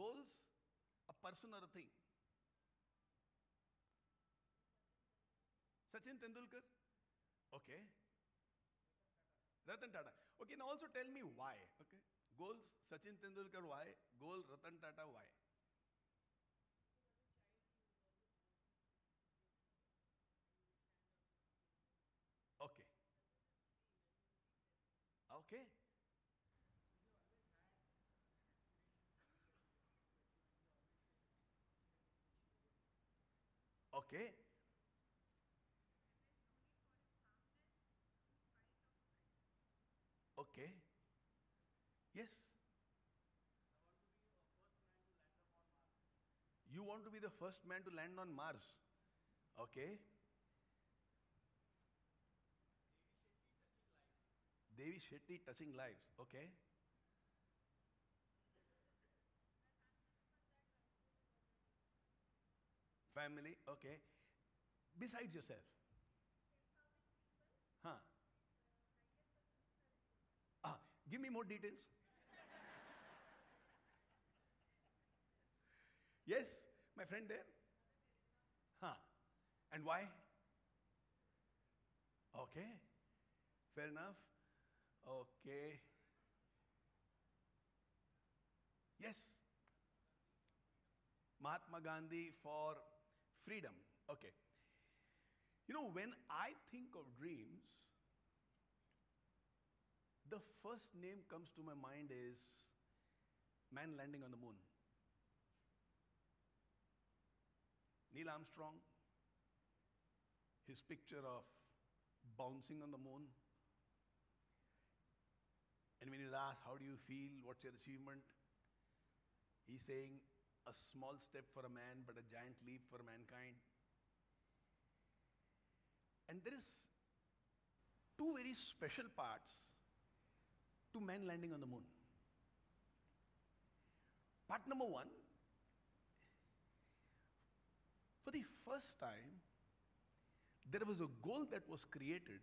goals a person or a thing? Sachin Tendulkar? Okay. Ratan Tata. Okay, now also tell me why. Okay. Goals, Sachin Tendulkar, why? Goal, Ratan Tata, why? Okay. Okay. Okay. Okay. Yes. You want to be the first man to land on Mars. Okay. Devi Shetty touching lives. Okay. Family. Okay. Besides yourself. Huh. Give me more details. Yes, my friend there. Huh. And why? Okay. Fair enough. Okay. Yes. Mahatma Gandhi for freedom. Okay. You know, when I think of dreams, the first name comes to my mind is man landing on the moon. Neil Armstrong, his picture of bouncing on the moon. And when he's asked, how do you feel? What's your achievement? He's saying, a small step for a man, but a giant leap for mankind. And there is two very special parts to man landing on the moon. Part number one, for the first time, there was a goal that was created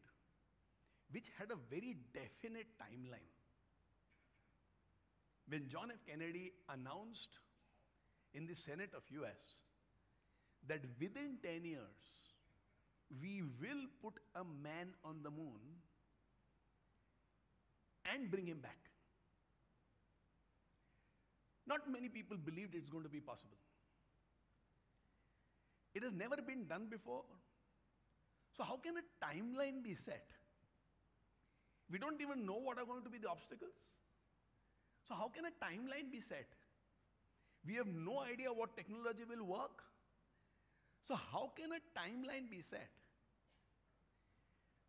which had a very definite timeline. When John F. Kennedy announced in the Senate of US that within 10 years, we will put a man on the moon and bring him back. Not many people believed it's going to be possible. It has never been done before. So how can a timeline be set? We don't even know what are going to be the obstacles. So how can a timeline be set? We have no idea what technology will work. So how can a timeline be set?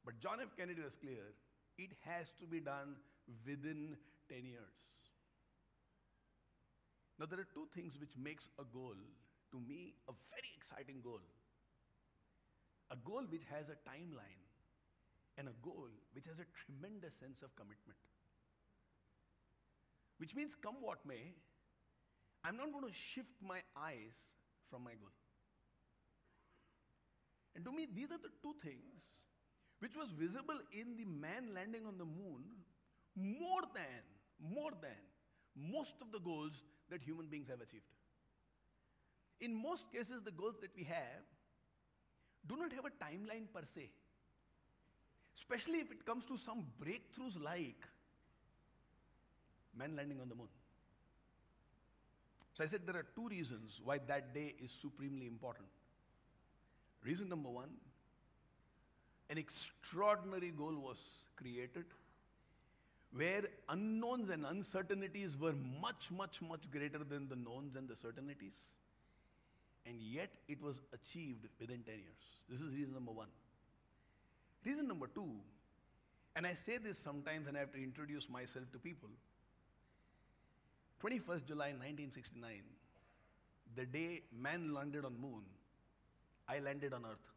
But John F. Kennedy was clear, it has to be done within 10 years. Now there are two things which makes a goal, to me, a very exciting goal. A goal which has a timeline and a goal which has a tremendous sense of commitment. Which means come what may, I'm not going to shift my eyes from my goal. And to me, these are the two things which was visible in the man landing on the moon more than most of the goals that human beings have achieved. In most cases, the goals that we have do not have a timeline per se. Especially if it comes to some breakthroughs like man landing on the moon. So I said there are two reasons why that day is supremely important. Reason number one, an extraordinary goal was created where unknowns and uncertainties were much greater than the knowns and the certainties. And yet it was achieved within 10 years. This is reason number one. Reason number two, and I say this sometimes and I have to introduce myself to people. 21st July 1969, the day man landed on moon, I landed on earth.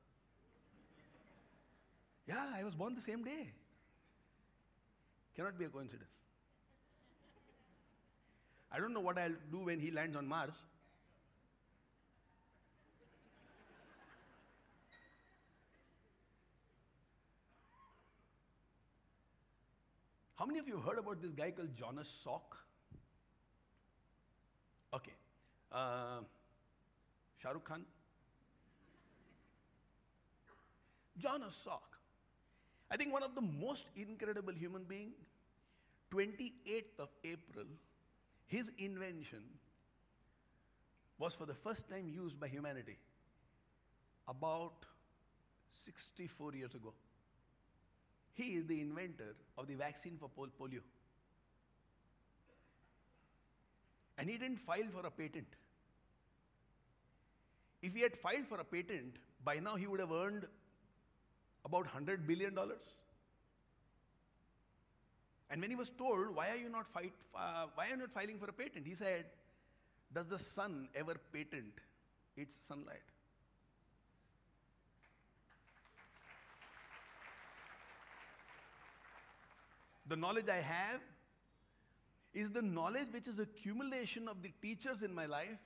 Yeah, I was born the same day. Cannot be a coincidence. I don't know what I'll do when he lands on Mars. How many of you heard about this guy called Jonas Salk? Okay, Shah Rukh Khan, Jonas Salk. I think one of the most incredible human being, 28th of April, his invention was for the first time used by humanity about 64 years ago. He is the inventor of the vaccine for polio. And he didn't file for a patent. If he had filed for a patent, by now he would have earned about $100 billion. And when he was told, why are you not filing for a patent? He said, does the sun ever patent its sunlight? The knowledge I have is the knowledge which is accumulation of the teachers in my life.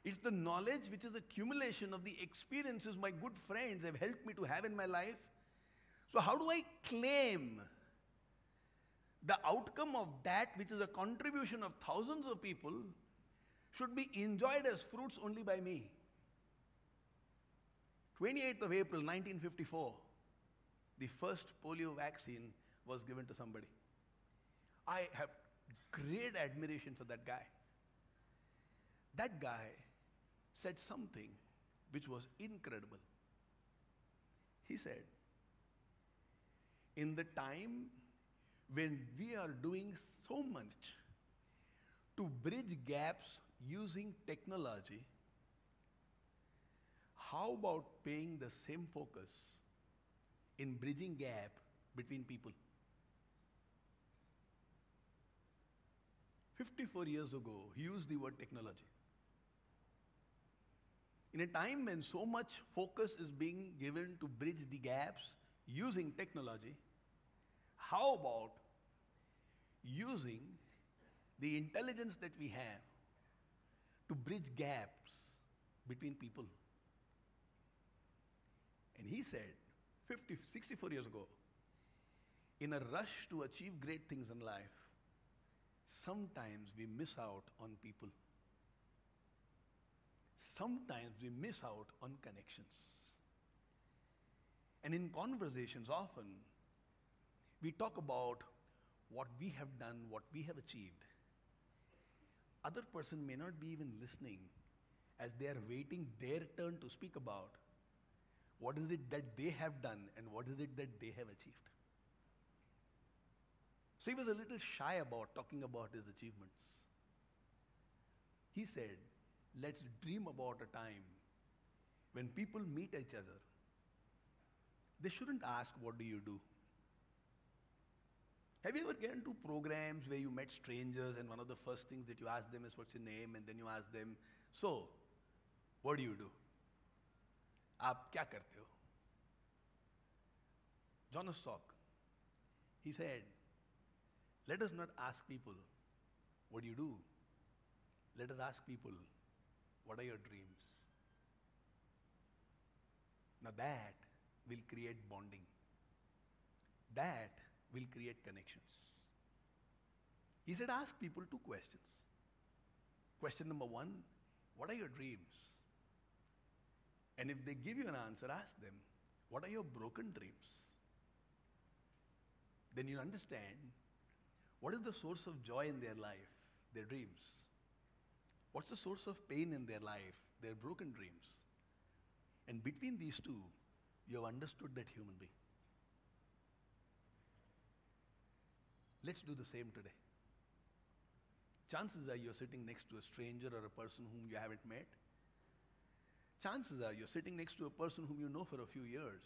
It's the knowledge which is accumulation of the experiences my good friends have helped me to have in my life. So how do I claim the outcome of that, which is a contribution of thousands of people, should be enjoyed as fruits only by me? 28th of April 1954, the first polio vaccine was given to somebody. I have great admiration for that guy. That guy said something which was incredible. He said, in the time when we are doing so much to bridge gaps using technology, how about paying the same focus in bridging gap between people? 54 years ago, he used the word technology. In a time when so much focus is being given to bridge the gaps using technology, how about using the intelligence that we have to bridge gaps between people? And he said, 64 years ago, in a rush to achieve great things in life, sometimes we miss out on people. Sometimes we miss out on connections. And in conversations often, we talk about what we have done, what we have achieved. Other person may not be even listening as they are waiting their turn to speak about what is it that they have done and what is it that they have achieved. So he was a little shy about talking about his achievements. He said, let's dream about a time when people meet each other. They shouldn't ask, what do you do? Have you ever gotten to programs where you met strangers and one of the first things that you ask them is, what's your name? And then you ask them, so, what do you do? Aap kya karte ho? Jonas Salk, he said, let us not ask people, what do you do? Let us ask people, what are your dreams? Now that will create bonding. That will create connections. He said, ask people two questions. Question number one, what are your dreams? And if they give you an answer, ask them, what are your broken dreams? Then you understand what is the source of joy in their life, their dreams. What's the source of pain in their life, their broken dreams. And between these two, you have understood that human being. Let's do the same today. Chances are you're sitting next to a stranger or a person whom you haven't met. Chances are you're sitting next to a person whom you know for a few years,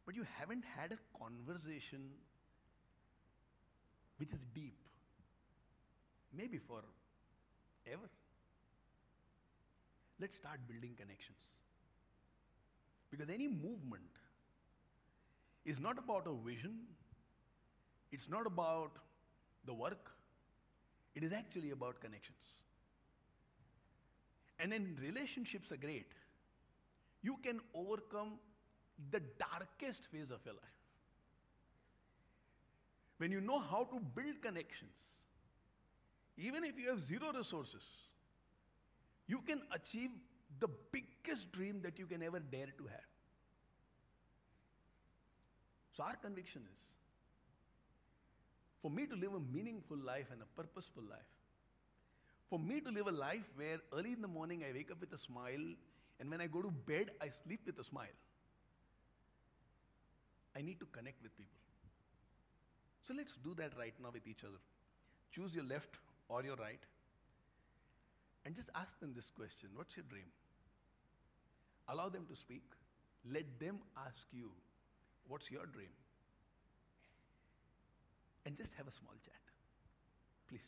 but you haven't had a conversation which is deep, maybe forever. Let's start building connections. Because any movement is not about a vision, it's not about the work, it is actually about connections. And then relationships are great. You can overcome the darkest phase of your life. When you know how to build connections, even if you have zero resources, you can achieve the biggest dream that you can ever dare to have. So our conviction is, for me to live a meaningful life and a purposeful life, for me to live a life where early in the morning I wake up with a smile, and when I go to bed, I sleep with a smile, I need to connect with people. So let's do that right now with each other. Choose your left or your right, and just ask them this question: what's your dream? Allow them to speak. Let them ask you, what's your dream? And just have a small chat, please.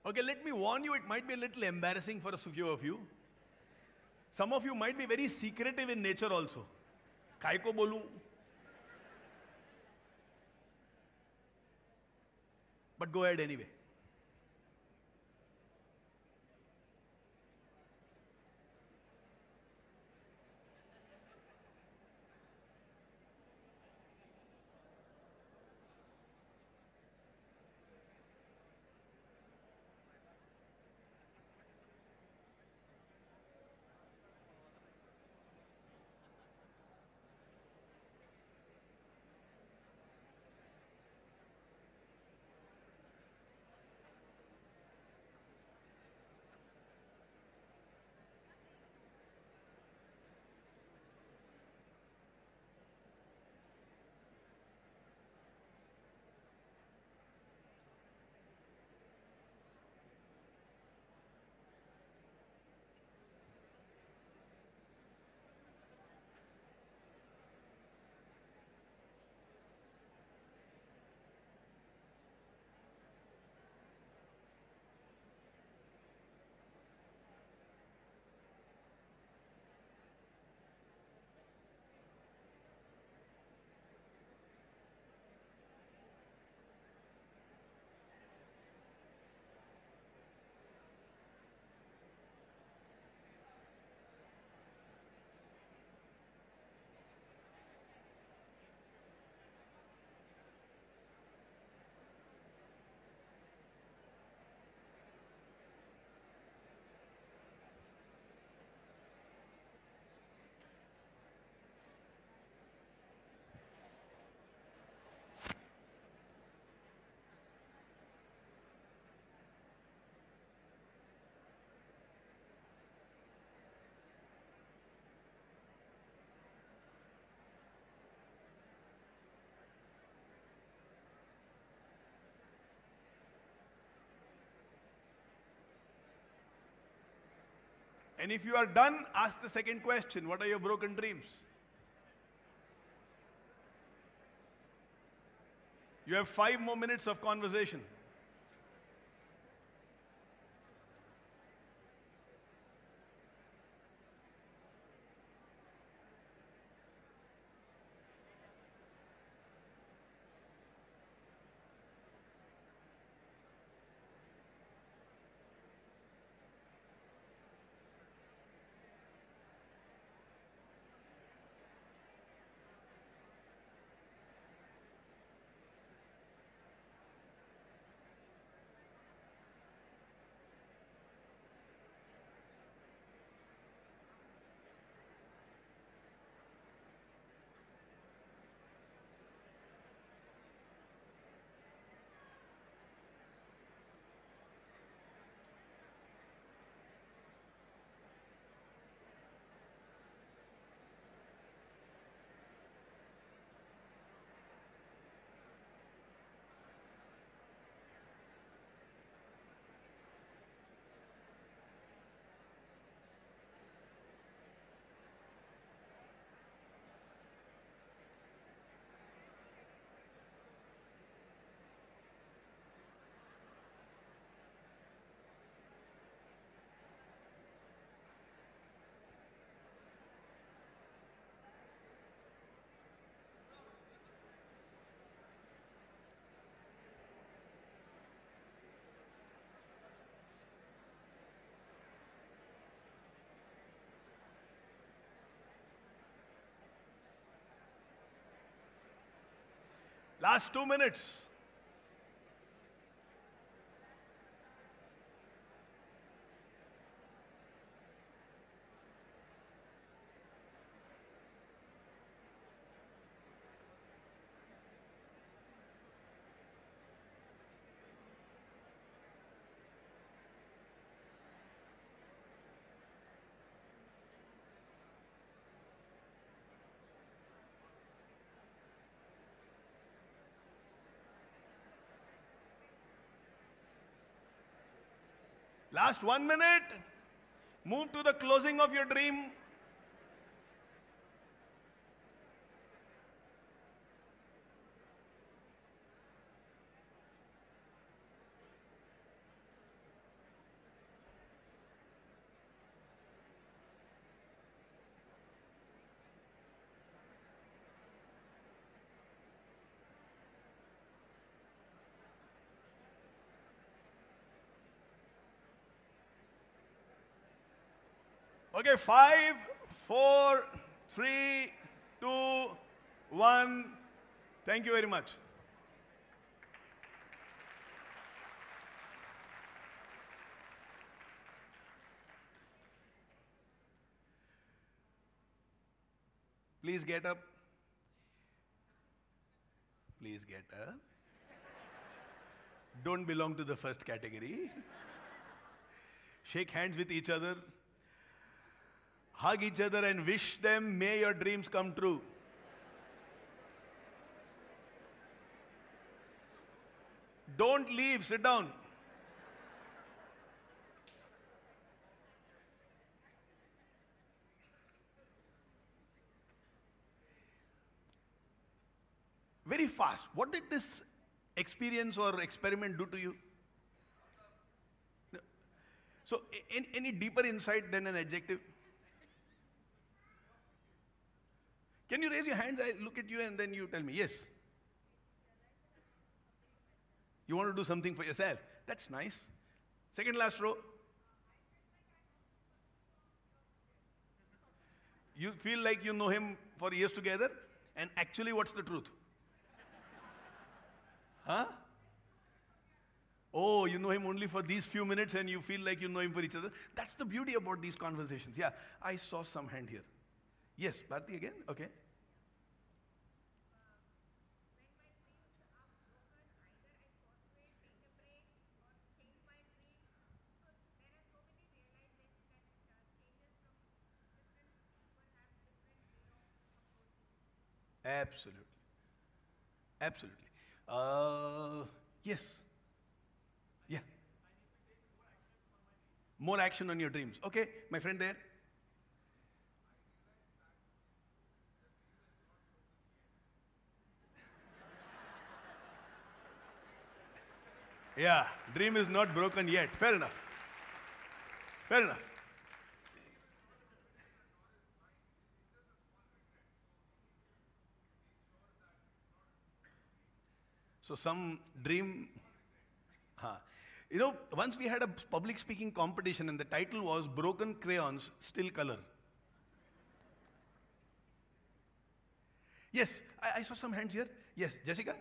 Okay, let me warn you, it might be a little embarrassing for a few of you. Some of you might be very secretive in nature also. Kai ko bolu? But go ahead anyway. And if you are done, ask the second question: what are your broken dreams? You have 5 more minutes of conversation. Last 2 minutes. Last 1 minute. Move to the closing of your dream. Okay, 5, 4, 3, 2, 1. Thank you very much. Please get up. Please get up. Don't belong to the first category. Shake hands with each other. Hug each other and wish them, may your dreams come true. Don't leave, sit down. Very fast. What did this experience or experiment do to you? So, any deeper insight than an adjective? Can you raise your hands? I look at you and then you tell me, yes. You want to do something for yourself. That's nice. Second last row. You feel like you know him for years together, and actually what's the truth? Huh? Oh, you know him only for these few minutes and you feel like you know him for each other. That's the beauty about these conversations. Yeah, I saw some hand here. Yes, Bharti again? Okay. Absolutely. Absolutely. Yes. Yeah. More action on your dreams. Okay, my friend there. Yeah, dream is not broken yet. Fair enough. Fair enough. So some dream, you know, once we had a public speaking competition and the title was Broken Crayons, Still Color. Yes, I saw some hands here. Yes, Jessica?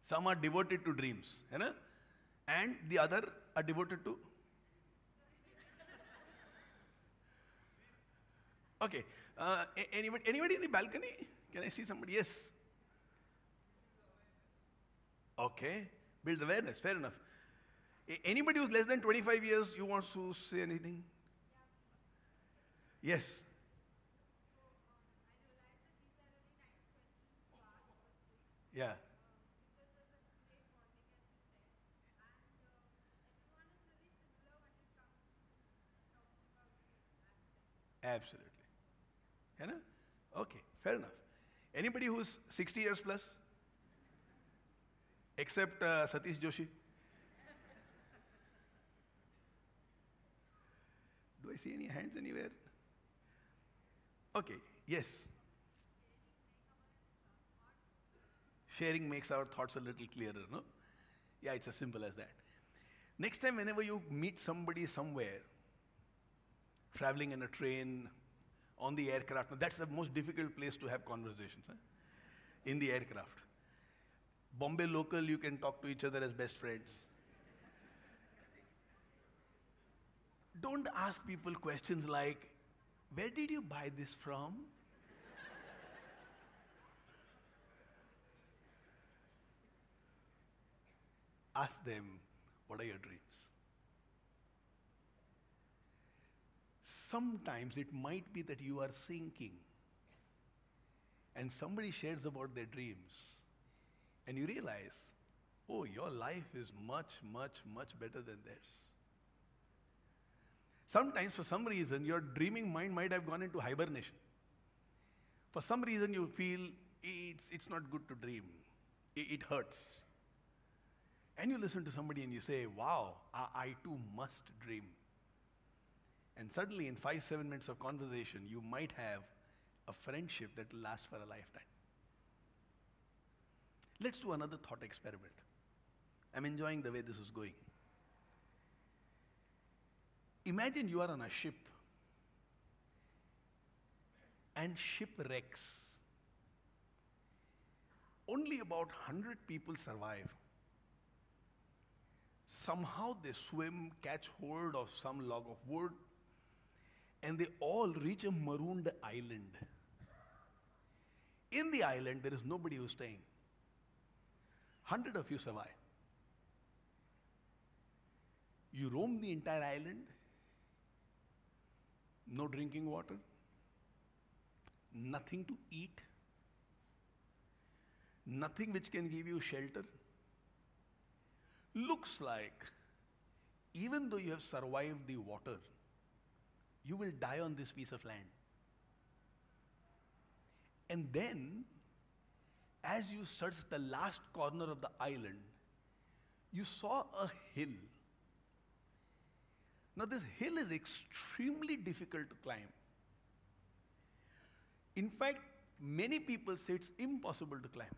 Some are devoted to dreams, you know? And the other are devoted to? Okay. Anybody in the balcony? Can I see somebody? Yes. Okay. Builds awareness. Fair enough. Anybody who's less than 25 years, you want to say anything? Yes. Yeah. Absolutely. You know? Okay. Fair enough. Anybody who's 60 years plus? Except Satish Joshi? Do I see any hands anywhere? Okay, yes. Sharing makes our thoughts a little clearer, no? Yeah, it's as simple as that. Next time, whenever you meet somebody somewhere, traveling in a train, on the aircraft. Now, that's the most difficult place to have conversations, in the aircraft. Bombay local, you can talk to each other as best friends. Don't ask people questions like, where did you buy this from? Ask them, what are your dreams? Sometimes it might be that you are sinking and somebody shares about their dreams and you realize, oh, your life is much, much, much better than theirs. Sometimes, for some reason, your dreaming mind might have gone into hibernation. For some reason, you feel it's not good to dream. It hurts. And you listen to somebody and you say, wow, I too must dream. And suddenly, in 5-7 minutes of conversation, you might have a friendship that will last for a lifetime. Let's do another thought experiment. I'm enjoying the way this is going. Imagine you are on a ship and shipwrecks. Only about 100 people survive. Somehow they swim, catch hold of some log of wood, and they all reach a marooned island. In the island, there is nobody who's staying. 100 of you survive. You roam the entire island, no drinking water, nothing to eat, nothing which can give you shelter. Looks like, even though you have survived the water, you will die on this piece of land. And then, as you searched the last corner of the island, you saw a hill. Now, this hill is extremely difficult to climb. In fact, many people say it's impossible to climb.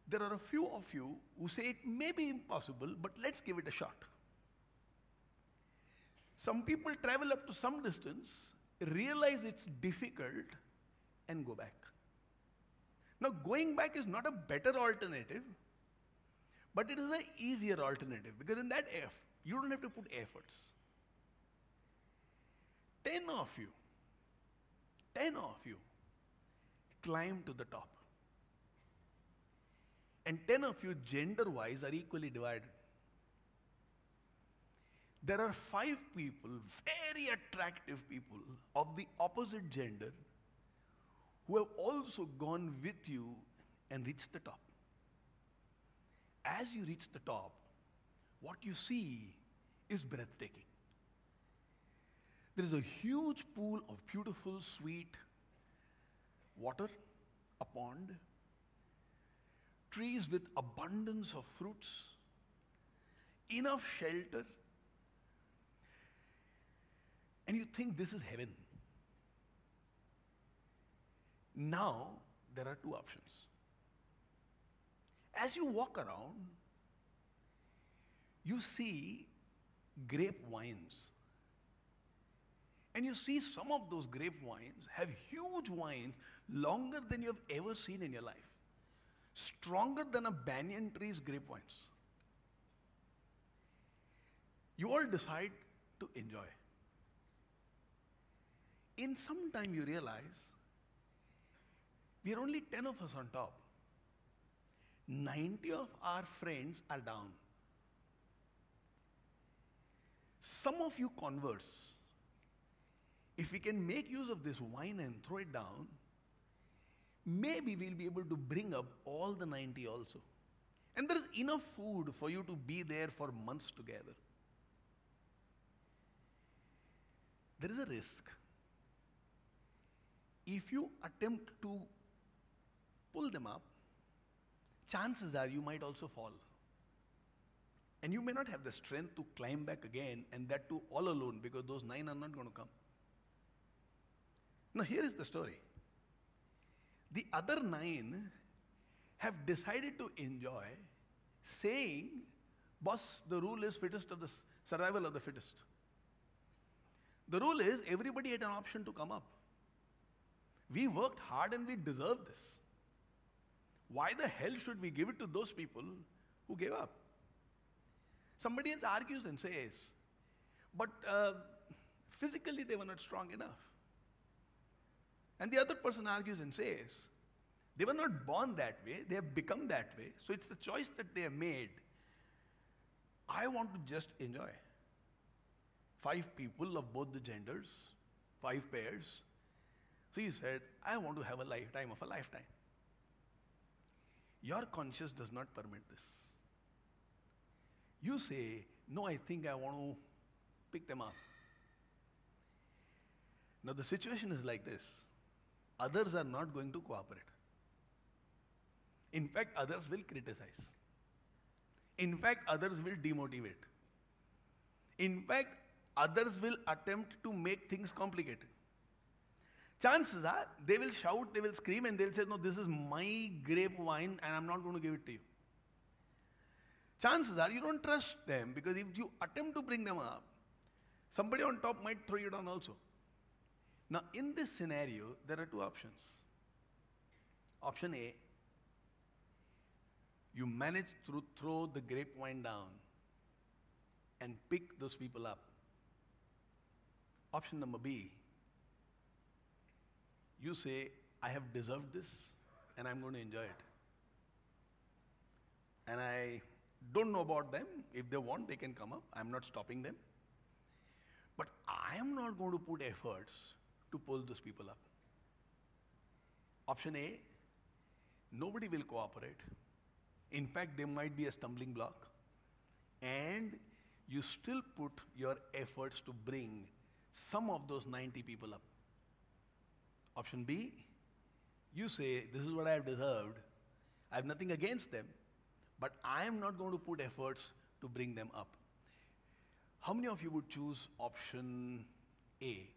There are a few of you who say it may be impossible, but let's give it a shot. Some people travel up to some distance, realize it's difficult, and go back. Now, going back is not a better alternative, but it is an easier alternative, because in that you don't have to put efforts. 10 of you climb to the top. And 10 of you, gender-wise, are equally divided. There are 5 people, very attractive people of the opposite gender, who have also gone with you and reached the top. As you reach the top, what you see is breathtaking. There is a huge pool of beautiful, sweet water, a pond, trees with abundance of fruits, enough shelter, and you think this is heaven. Now, there are 2 options. As you walk around, you see grape vines. And you see some of those grape vines have huge vines longer than you have ever seen in your life. Stronger than a banyan tree's grapevines. You all decide to enjoy. In some time you realize, we are only 10 of us on top. 90 of our friends are down. Some of you converse. If we can make use of this wine and throw it down, maybe we'll be able to bring up all the 90 also. And there is enough food for you to be there for months together. There is a risk. If you attempt to pull them up, chances are you might also fall. And you may not have the strength to climb back again, and that too all alone, because those 9 are not going to come. Now here is the story. The other 9 have decided to enjoy, saying, boss, the rule is survival of the fittest. The rule is everybody had an option to come up. We worked hard and we deserve this. Why the hell should we give it to those people who gave up? Somebody else argues and says, but physically they were not strong enough. And the other person argues and says, they were not born that way, they have become that way, so it's the choice that they have made. I want to just enjoy. 5 people of both the genders, 5 pairs. So you said, I want to have a lifetime of a lifetime. Your conscience does not permit this. You say, no, I think I want to pick them up. Now the situation is like this. Others are not going to cooperate. In fact, others will criticize. In fact, others will demotivate. In fact, others will attempt to make things complicated. Chances are, they will shout, they will scream, and they'll say, no, this is my grape wine, and I'm not going to give it to you. Chances are, you don't trust them, because if you attempt to bring them up, somebody on top might throw you down also. Now, in this scenario, there are 2 options. Option A, you manage to throw the grape wine down and pick those people up. Option number B, you say, I have deserved this and I'm going to enjoy it. And I don't know about them. If they want, they can come up. I'm not stopping them. But I am not going to put efforts to pull those people up. Option A, nobody will cooperate. In fact, there might be a stumbling block. And you still put your efforts to bring some of those 90 people up. Option B, you say, this is what I have deserved. I have nothing against them, but I am not going to put efforts to bring them up. How many of you would choose option A?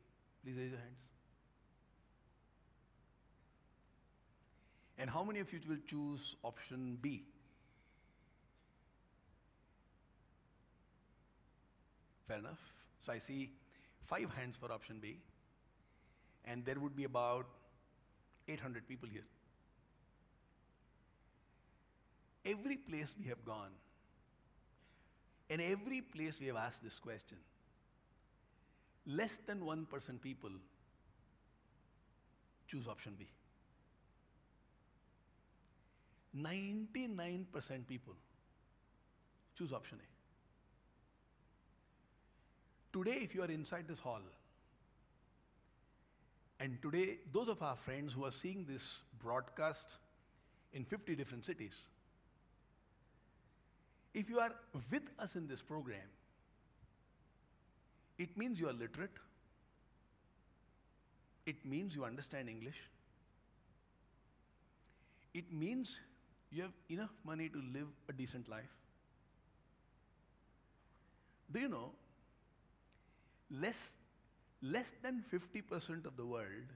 Please raise your hands. And how many of you will choose option B? Fair enough. So I see 5 hands for option B. And there would be about 800 people here. Every place we have gone, and every place we have asked this question, less than 1% people choose option B. 99% people choose option A. Today, if you are inside this hall, and today, those of our friends who are seeing this broadcast in 50 different cities, if you are with us in this program, it means you are literate. It means you understand English. It means you have enough money to live a decent life. Do you know, less than 50% of the world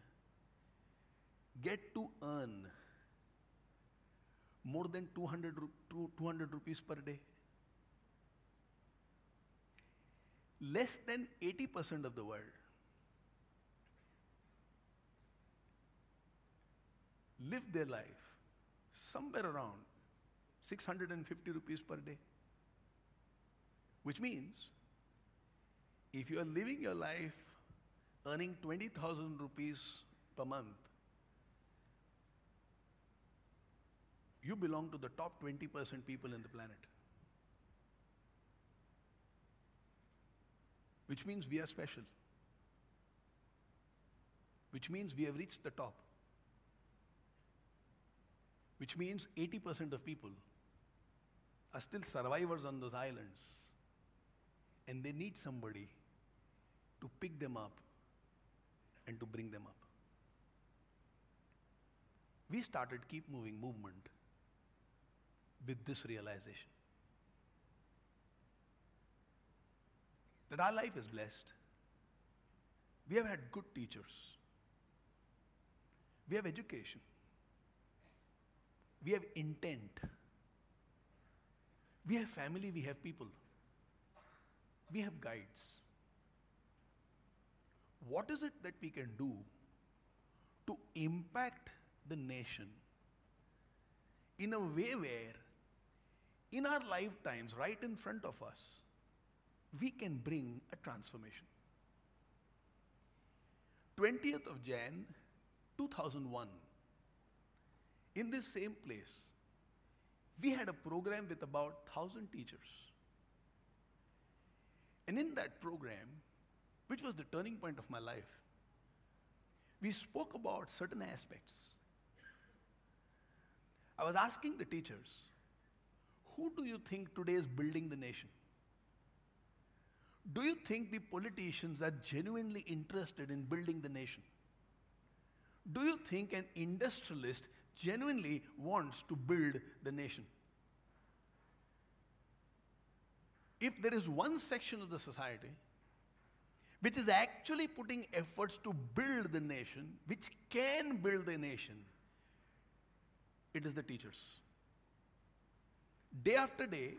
get to earn more than 200 rupees per day. Less than 80% of the world live their life somewhere around 650 rupees per day. Which means, if you are living your life earning 20,000 rupees per month, you belong to the top 20% people in the planet. Which means we are special. Which means we have reached the top. Which means 80% of people are still survivors on those islands, and they need somebody to pick them up and to bring them up. We started Keep Moving movement with this realization, that our life is blessed. We have had good teachers. We have education. We have intent. We have family, we have people. We have guides. what is it that we can do to impact the nation in a way where in our lifetimes, right in front of us, we can bring a transformation. 20th of Jan, 2001, in this same place, we had a program with about 1,000 teachers. And in that program, which was the turning point of my life, we spoke about certain aspects. I was asking the teachers, who do you think today is building the nation? Do you think the politicians are genuinely interested in building the nation? Do you think an industrialist genuinely wants to build the nation? If there is one section of the society which is actually putting efforts to build the nation, which can build the nation, it is the teachers. Day after day,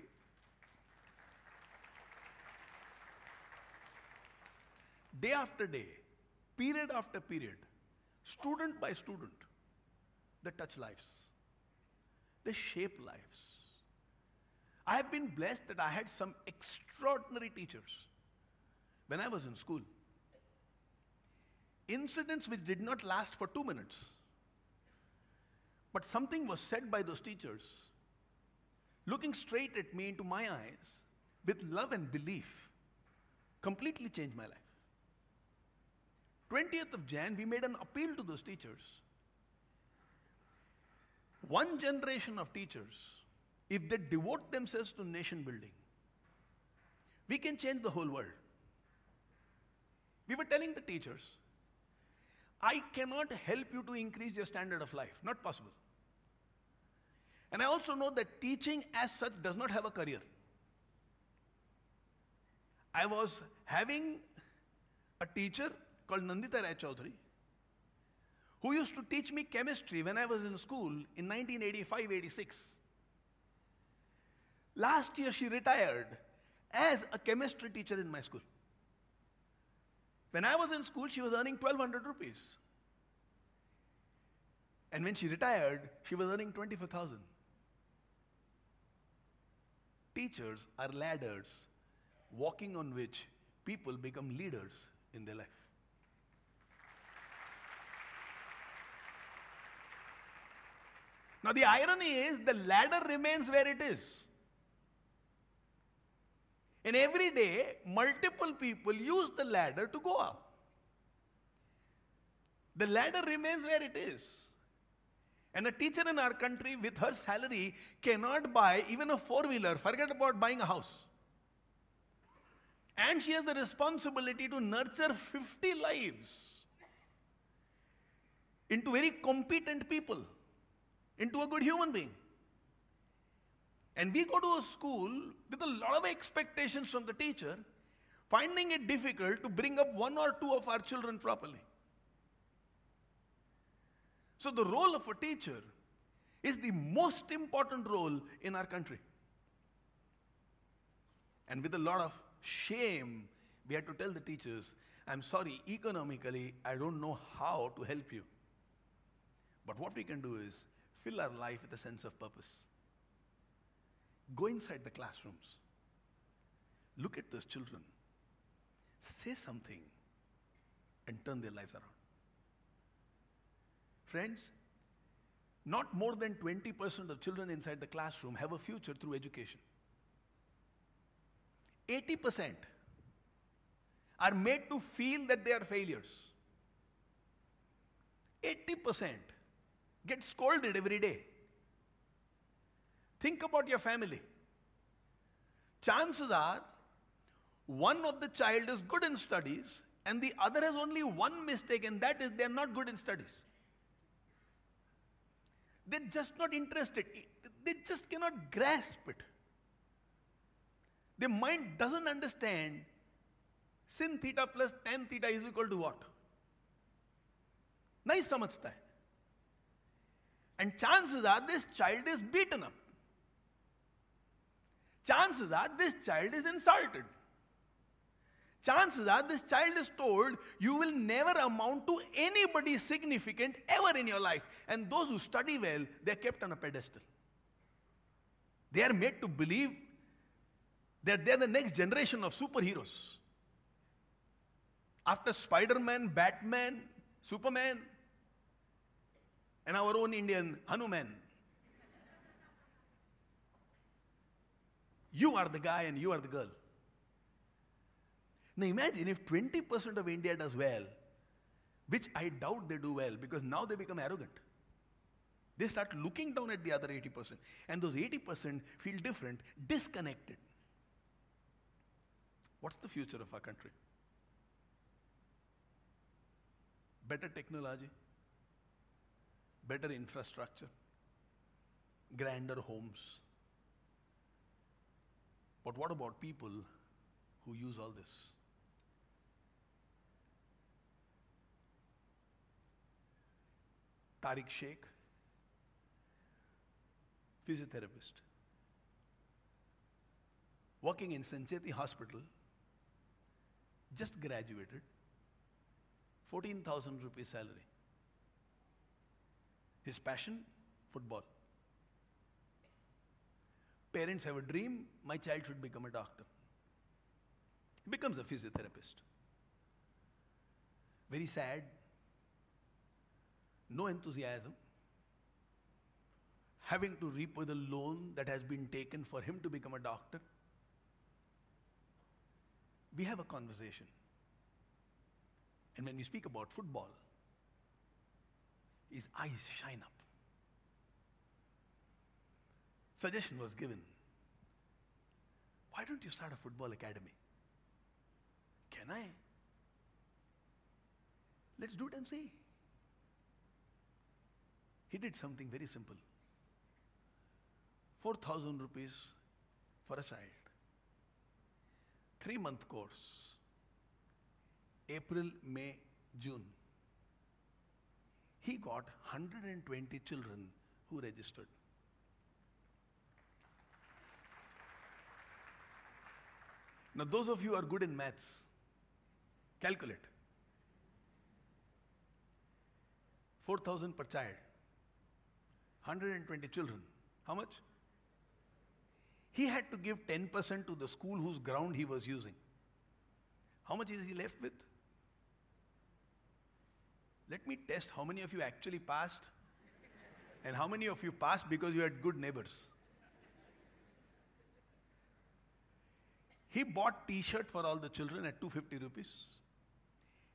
day after day, period after period, student by student, they touch lives. They shape lives. I have been blessed that I had some extraordinary teachers when I was in school. Incidents which did not last for 2 minutes, but something was said by those teachers, looking straight at me into my eyes with love and belief, completely changed my life. 20th of Jan, we made an appeal to those teachers. One generation of teachers, if they devote themselves to nation building, we can change the whole world. We were telling the teachers, I cannot help you to increase your standard of life. Not possible. And I also know that teaching as such does not have a career. I was having a teacher called Nandita Rai Chaudhary, who used to teach me chemistry when I was in school in 1985-86. Last year she retired as a chemistry teacher in my school. When I was in school, she was earning 1,200 rupees. And when she retired, she was earning 24,000. Teachers are ladders walking on which people become leaders in their life. Now the irony is the ladder remains where it is. And every day, multiple people use the ladder to go up. The ladder remains where it is. And a teacher in our country with her salary cannot buy even a four-wheeler, forget about buying a house. And she has the responsibility to nurture 50 lives into very competent people, into a good human being. And we go to a school with a lot of expectations from the teacher, finding it difficult to bring up one or two of our children properly. So the role of a teacher is the most important role in our country. And with a lot of shame, we had to tell the teachers, I'm sorry, economically, I don't know how to help you. But what we can do is fill our life with a sense of purpose. Go inside the classrooms. Look at those children. Say something and turn their lives around. Friends, not more than 20% of children inside the classroom have a future through education. 80% are made to feel that they are failures. 80% get scolded every day. Think about your family. Chances are, one of the child is good in studies and the other has only one mistake, and that is they are not good in studies. They're just not interested. They just cannot grasp it. Their mind doesn't understand sin theta plus tan theta is equal to what? Nahi samajhta hai. And chances are this child is beaten up. Chances are this child is insulted. chances are this child is told, you will never amount to anybody significant ever in your life. And those who study well, they're kept on a pedestal. They are made to believe that they're the next generation of superheroes. After Spider-Man, Batman, Superman, and our own Indian Hanuman. You are the guy and you are the girl. Now imagine if 20% of India does well, which I doubt they do well, because now they become arrogant. They start looking down at the other 80%. And those 80% feel different, disconnected. What's the future of our country? Better technology, better infrastructure, grander homes. But what about people who use all this? Tariq Sheikh, physiotherapist, working in Sancheti Hospital, just graduated, 14,000 rupees salary. His passion, football. Parents have a dream, my child should become a doctor. He becomes a physiotherapist. Very sad, no enthusiasm, having to repay the loan that has been taken for him to become a doctor. We have a conversation. And when we speak about football, his eyes shine up. Suggestion was given. Why don't you start a football academy? Can I? Let's do it and see. He did something very simple. 4,000 rupees for a child. 3-month course. April, May, June. He got 120 children who registered. Now those of you who are good in maths, calculate. 4,000 per child. 120 children. How much? He had to give 10% to the school whose ground he was using. How much is he left with? Let me test how many of you actually passed and how many of you passed because you had good neighbors. He bought t-shirt for all the children at 250 rupees.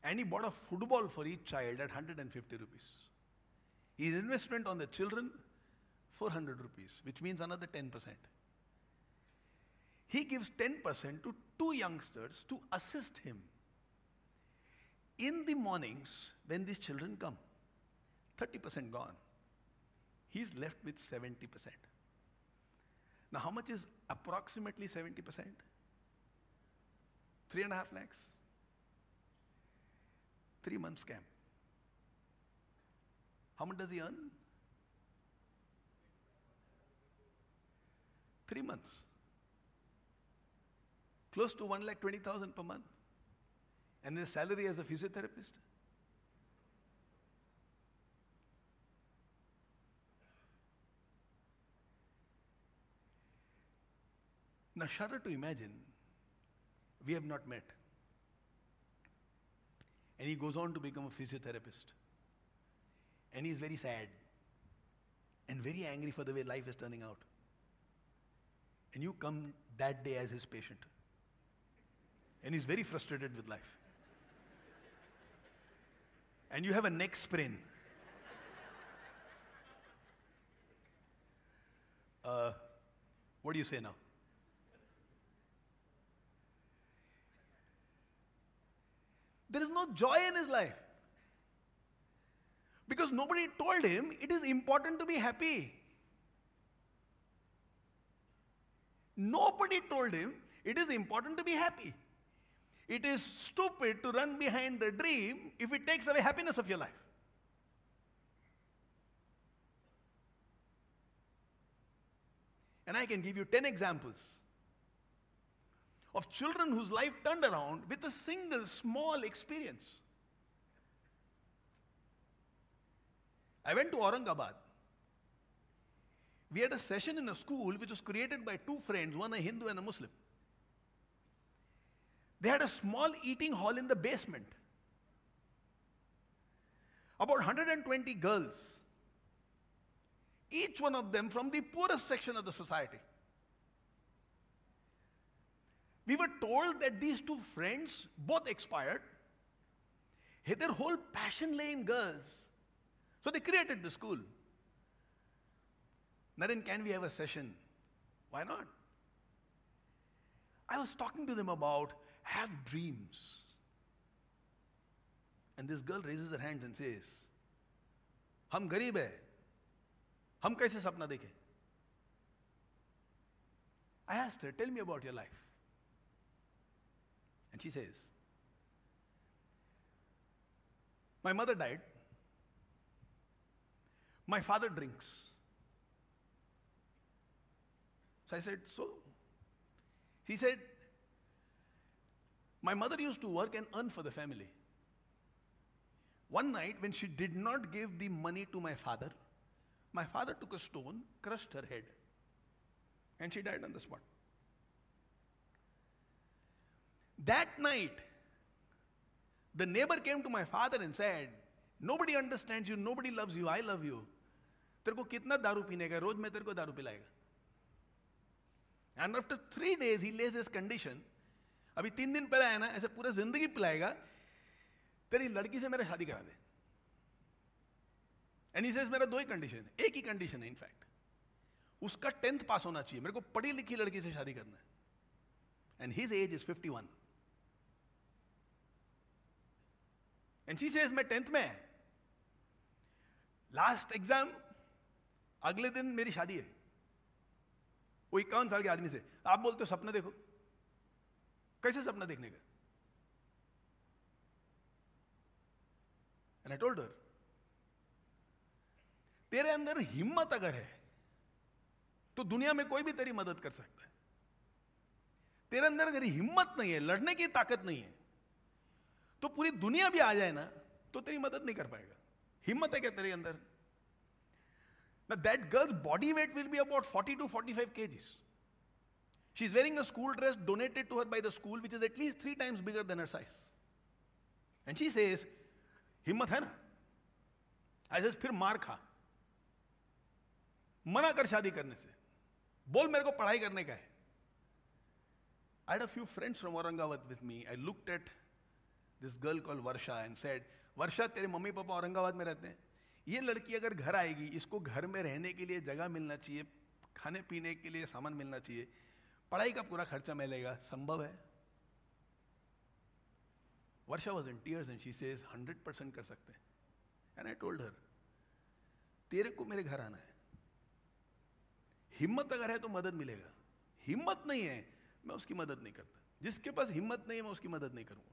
And he bought a football for each child at 150 rupees. His investment on the children, 400 rupees, which means another 10%. He gives 10% to 2 youngsters to assist him in the mornings when these children come. 30% gone. He's left with 70%. Now how much is approximately 70%? 3.5 lakhs. 3 months camp. How much does he earn? 3 months. Close to 1,20,000 per month. And his salary as a physiotherapist. Now shudder to imagine, we have not met. And he goes on to become a physiotherapist. And he is very sad and very angry for the way life is turning out. And you come that day as his patient. And he's very frustrated with life. And you have a neck sprain. What do you say now? There is no joy in his life. Because nobody told him it is important to be happy. Nobody told him it is important to be happy. It is stupid to run behind the dream if it takes away happiness of your life. And I can give you 10 examples of children whose life turned around with a single small experience. I went to Aurangabad. We had a session in a school which was created by two friends, one a Hindu and a Muslim. They had a small eating hall in the basement. About 120 girls, each one of them from the poorest section of the society. We were told that these two friends, both expired, had their whole passion lay in girls. So they created the school. Naren, can we have a session? Why not? I was talking to them about have dreams. And this girl raises her hands and says, हम गरीब है, हम कैसे सपना देखें? I asked her, tell me about your life. And she says, my mother died. My father drinks. So I said, so? She said, my mother used to work and earn for the family. One night, when she did not give the money to my father took a stone, crushed her head, and she died on the spot. That night, the neighbor came to my father and said, nobody understands you, nobody loves you, I love you. तेरे को कितना दारू पीने का, रोज मैं तेरे को दारू पिलाएगा. And after 3 days, he lays his condition. अभी 3 दिन पहले आया ना, ऐसे पूरा जिंदगी पिलाएगा, तेरी लड़की से मेरा शादी करा दे. And he says, मेरा 2 ही कंडीशन है, एक ही कंडीशन है इनफैक्ट. उसका 10th पास होना चाहिए, मेरे को पढ़ी लिखी लड़की से शादी करना है. And his age is 51. And she says, मैं 10th में है. लास्ट एग्जाम, अगले दिन मेरी शादी है. वो 51 साल के आदमी से. आप बोलते हो सपना देखो. कैसे सपना देखने का? And I told her, तेरे अंदर हिम्मत अगर है तो दुनिया में कोई भी तेरी मदद कर सकता है. तेरे अंदर अगर हिम्मत नहीं है, लड़ने की ताकत नहीं है, तो पूरी दुनिया भी आ जाए ना तो तेरी मदद नहीं कर पाएगा. हिम्मत है क्या तेरे अंदर? Now that girl's body weight will be about 40 to 45 kgs. She's wearing a school dress donated to her by the school, which is at least 3 times bigger than her size. And she says, हिम्मत है ना? I says, फिर मार खा. मना कर शादी करने से. बोल मेरे को पढ़ाई करने का है. I had a few friends from Aurangabad with me. I looked at this girl called Varsha and said, Varsha, तेरे मम्मी पापा औरंगाबाद में रहते हैं. ये लड़की अगर घर आएगी, इसको घर में रहने के लिए जगह मिलना चाहिए, खाने पीने के लिए सामान मिलना चाहिए, पढ़ाई का पूरा खर्चा मिलेगा. संभव है? Varsha was in tears and she says, 100% कर सकते हैं. And I told her, तेरे को मेरे घर आना है. हिम्मत अगर है तो मदद मिलेगा. हिम्मत नहीं है, मैं उसकी मदद नहीं करता. जिसके पास हिम्मत नहीं है, मैं उसकी मदद नहीं करूंगा.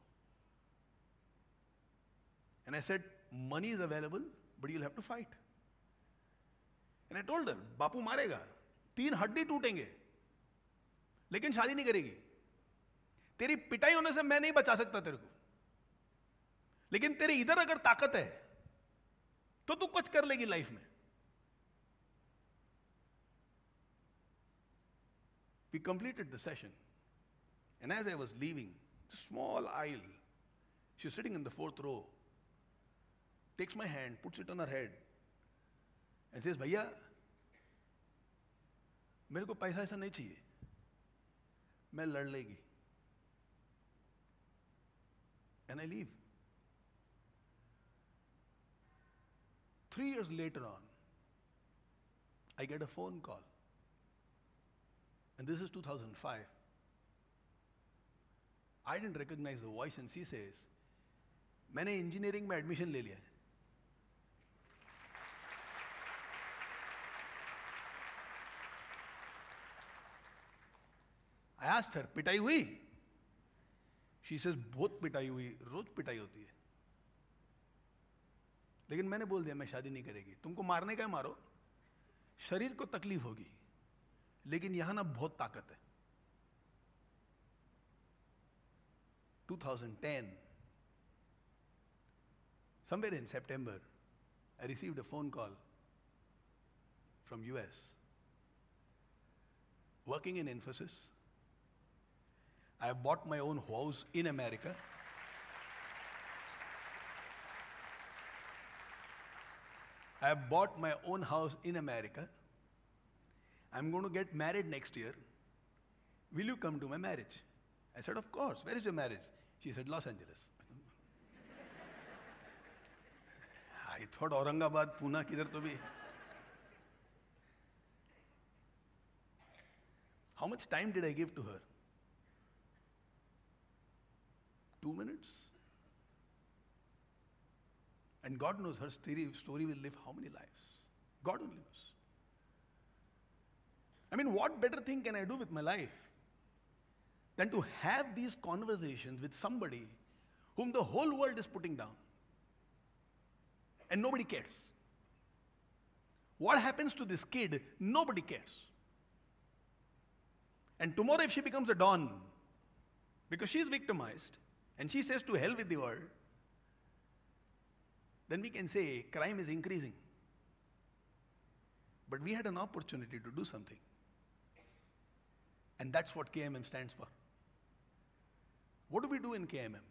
And I said, money is available, but you'll have to fight. And I told her, बापू मारेगा, 3 हड्डी टूटेंगे, लेकिन शादी नहीं करेगी. तेरी पिटाई होने से मैं नहीं बचा सकता तेरे को, लेकिन तेरे इधर अगर ताकत है तो तू कुछ कर लेगी लाइफ में. We completed the session, and as I was leaving, the small aisle, she was sitting in the 4th row, takes my hand, puts it on her head, and says, भैया, मेरे को पैसा ऐसा नहीं चाहिए, मैं लड़ लेगी. And I leave. 3 years later on, I get a phone call. And this is 2005. I didn't recognize the voice, and she says, मैंने इंजीनियरिंग में एडमिशन ले लिया है. I asked her, पिटाई हुई? She says, बहुत पिटाई हुई, रोज पिटाई होती है. लेकिन मैंने बोल दिया मैं शादी नहीं करेगी. तुमको मारने का है मारो, शरीर को तकलीफ होगी, लेकिन यहां ना बहुत ताकत है. 2010, somewhere in September, I received a phone call from US. Working in Infosys, I have bought my own house in America. I have bought my own house in America. I'm going to get married next year. Will you come to my marriage? I said, of course. Where is your marriage? She said, Los Angeles. I thought Aurangabad, Pune, kidhar to bhi. How much time did I give to her? 2 minutes? And God knows her story will live how many lives? God only knows. I mean, what better thing can I do with my life than to have these conversations with somebody whom the whole world is putting down and nobody cares? What happens to this kid? Nobody cares. And tomorrow if she becomes a Don, because she's victimized, and she says to hell with the world, then we can say crime is increasing. But we had an opportunity to do something. And that's what KMM stands for. What do we do in KMM?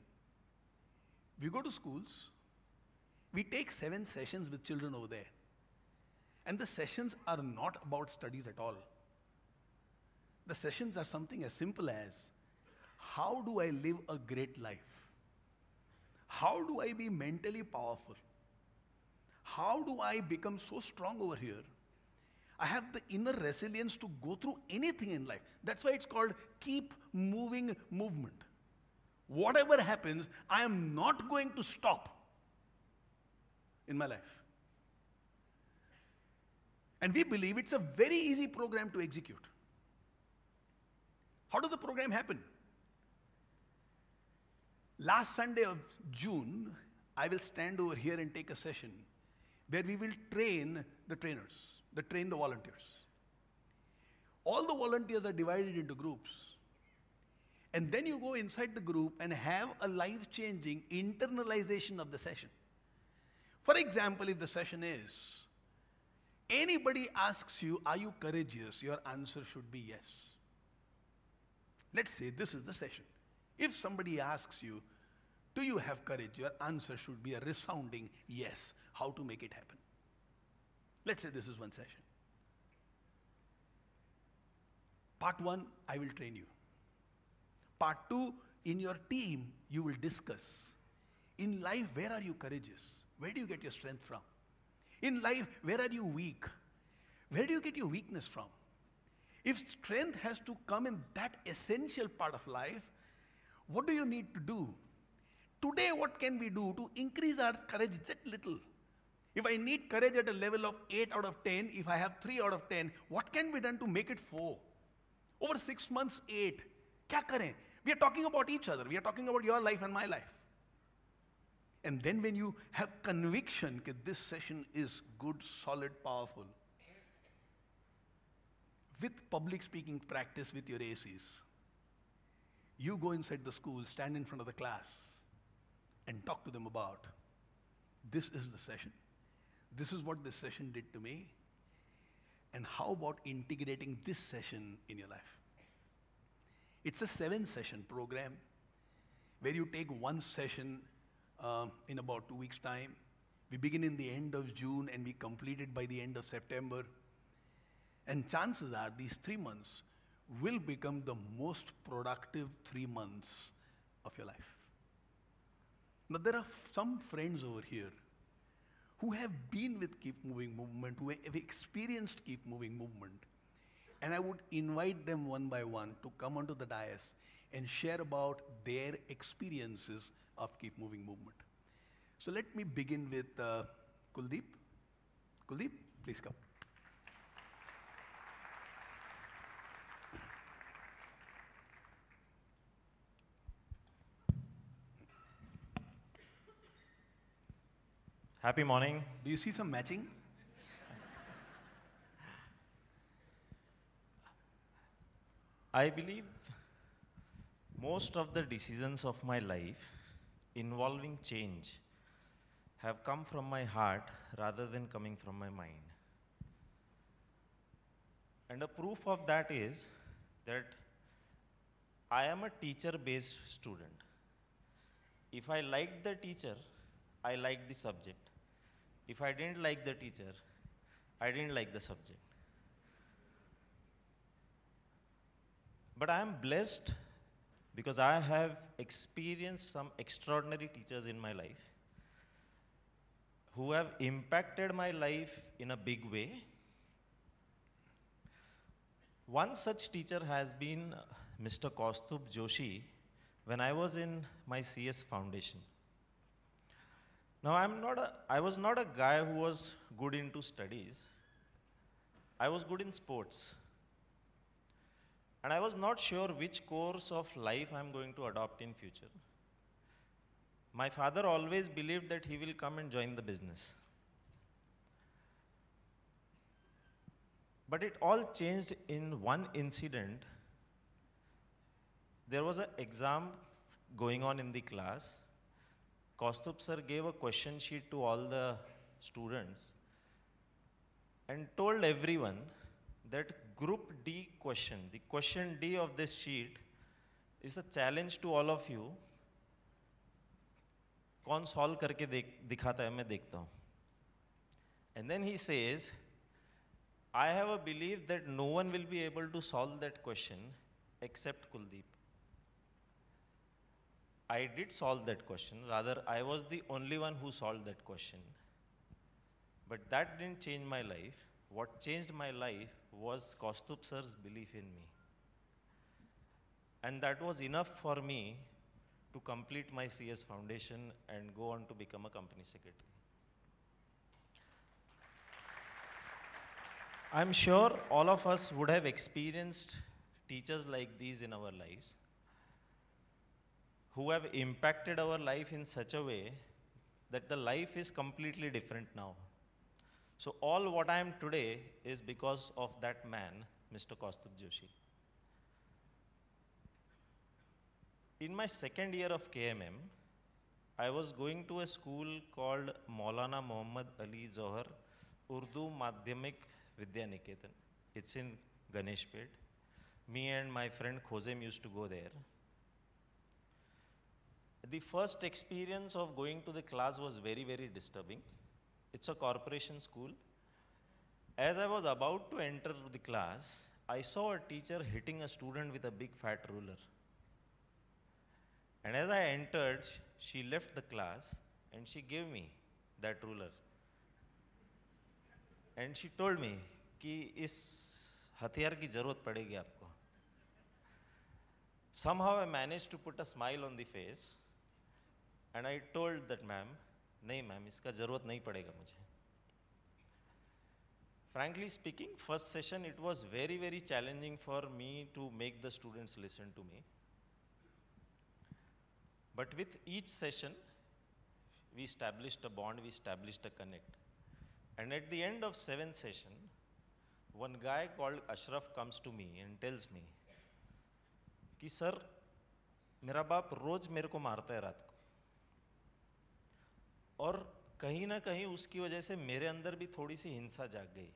We go to schools, we take 7 sessions with children over there. And the sessions are not about studies at all. The sessions are something as simple as, how do I live a great life? How do I be mentally powerful? How do I become so strong over here? I have the inner resilience to go through anything in life. That's why it's called keep moving movement. Whatever happens, I am not going to stop in my life. And we believe it's a very easy program to execute. How does the program happen? Last Sunday of June, I will stand over here and take a session where we will train the trainers, train the volunteers. All the volunteers are divided into groups. And then you go inside the group and have a life-changing internalization of the session. For example, if the session is, anybody asks you, are you courageous? Your answer should be yes. Let's say this is the session. If somebody asks you, do you have courage? Your answer should be a resounding yes. How to make it happen? Let's say this is one session. Part 1, I will train you. Part 2, in your team, you will discuss. In life, where are you courageous? Where do you get your strength from? In life, where are you weak? Where do you get your weakness from? If strength has to come in that essential part of life, what do you need to do? Today, what can we do to increase our courage that little? If I need courage at a level of 8 out of 10, if I have 3 out of 10, what can be done to make it 4? Over 6 months, 8. Kya kare? We are talking about each other. We are talking about your life and my life. And then when you have conviction that this session is good, solid, powerful, with public speaking practice with your ACs, you go inside the school, stand in front of the class, and talk to them about, this is the session. This is what this session did to me. And how about integrating this session in your life? It's a 7-session program where you take one session in about 2 weeks' time. We begin in the end of June and we complete it by the end of September. And chances are these 3 months will become the most productive 3 months of your life. Now there are some friends over here who have been with Keep Moving Movement, who have experienced Keep Moving Movement. And I would invite them one by one to come onto the dais and share about their experiences of Keep Moving Movement. So let me begin with Kuldeep. Kuldeep, please come. Happy morning. Do you see some matching? I believe Most of the decisions of my life involving change have come from my heart rather than coming from my mind. And a proof of that is that I am a teacher-based student. If I liked the teacher, I liked the subject. If I didn't like the teacher, I didn't like the subject. But I am blessed because I have experienced some extraordinary teachers in my life who have impacted my life in a big way. One such teacher has been Mr. Kaustubh Joshi when I was in my CS foundation. Now I was not a guy who was good into studies. I was good in sports. And I was not sure which course of life I'm going to adopt in future. My father always believed that he will come and join the business. But it all changed in one incident. There was an exam going on in the class. Kaustubh sir gave a question sheet to all the students and told everyone that group D question, the question D of this sheet is a challenge to all of you. कौन solve करके दिखाता है मैं देखता हूँ. And then he says, I have a belief that no one will be able to solve that question except Kuldeep. I did solve that question, rather I was the only one who solved that question. But that didn't change my life. What changed my life was Kaustubh sir's belief in me. And that was enough for me to complete my CS foundation and go on to become a company secretary. I'm sure all of us would have experienced teachers like these in our lives who have impacted our life in such a way that the life is completely different now. So all what I am today is because of that man, Mr. Kaustubh Joshi. In my second year of KMM, I was going to a school called Maulana Muhammad Ali Zohar Urdu Madhyamik Vidya Niketan. It's in Ganeshpet. Me and my friend Khozem used to go there. The first experience of going to the class was very, very disturbing. It's a corporation school. As I was about to enter the class, I saw a teacher hitting a student with a big fat ruler. And as I entered, she left the class and she gave me that ruler. And she told me कि इस हथियार की जरूरत पड़ेगी आपको. Somehow I managed to put a smile on the face and I told that ma'am, नहीं ma'am, इसका जरूरत नहीं पड़ेगा मुझे. Frankly speaking, first session it was very, very challenging for me to make the students listen to me. But with each session, we established a bond, we established a connect. And at the end of 7th session, one guy called Ashraf comes to me and tells me कि sir मेरा बाप रोज मेरे को मारता है रात को और कहीं ना कहीं उसकी वजह से मेरे अंदर भी थोड़ी सी हिंसा जाग गई.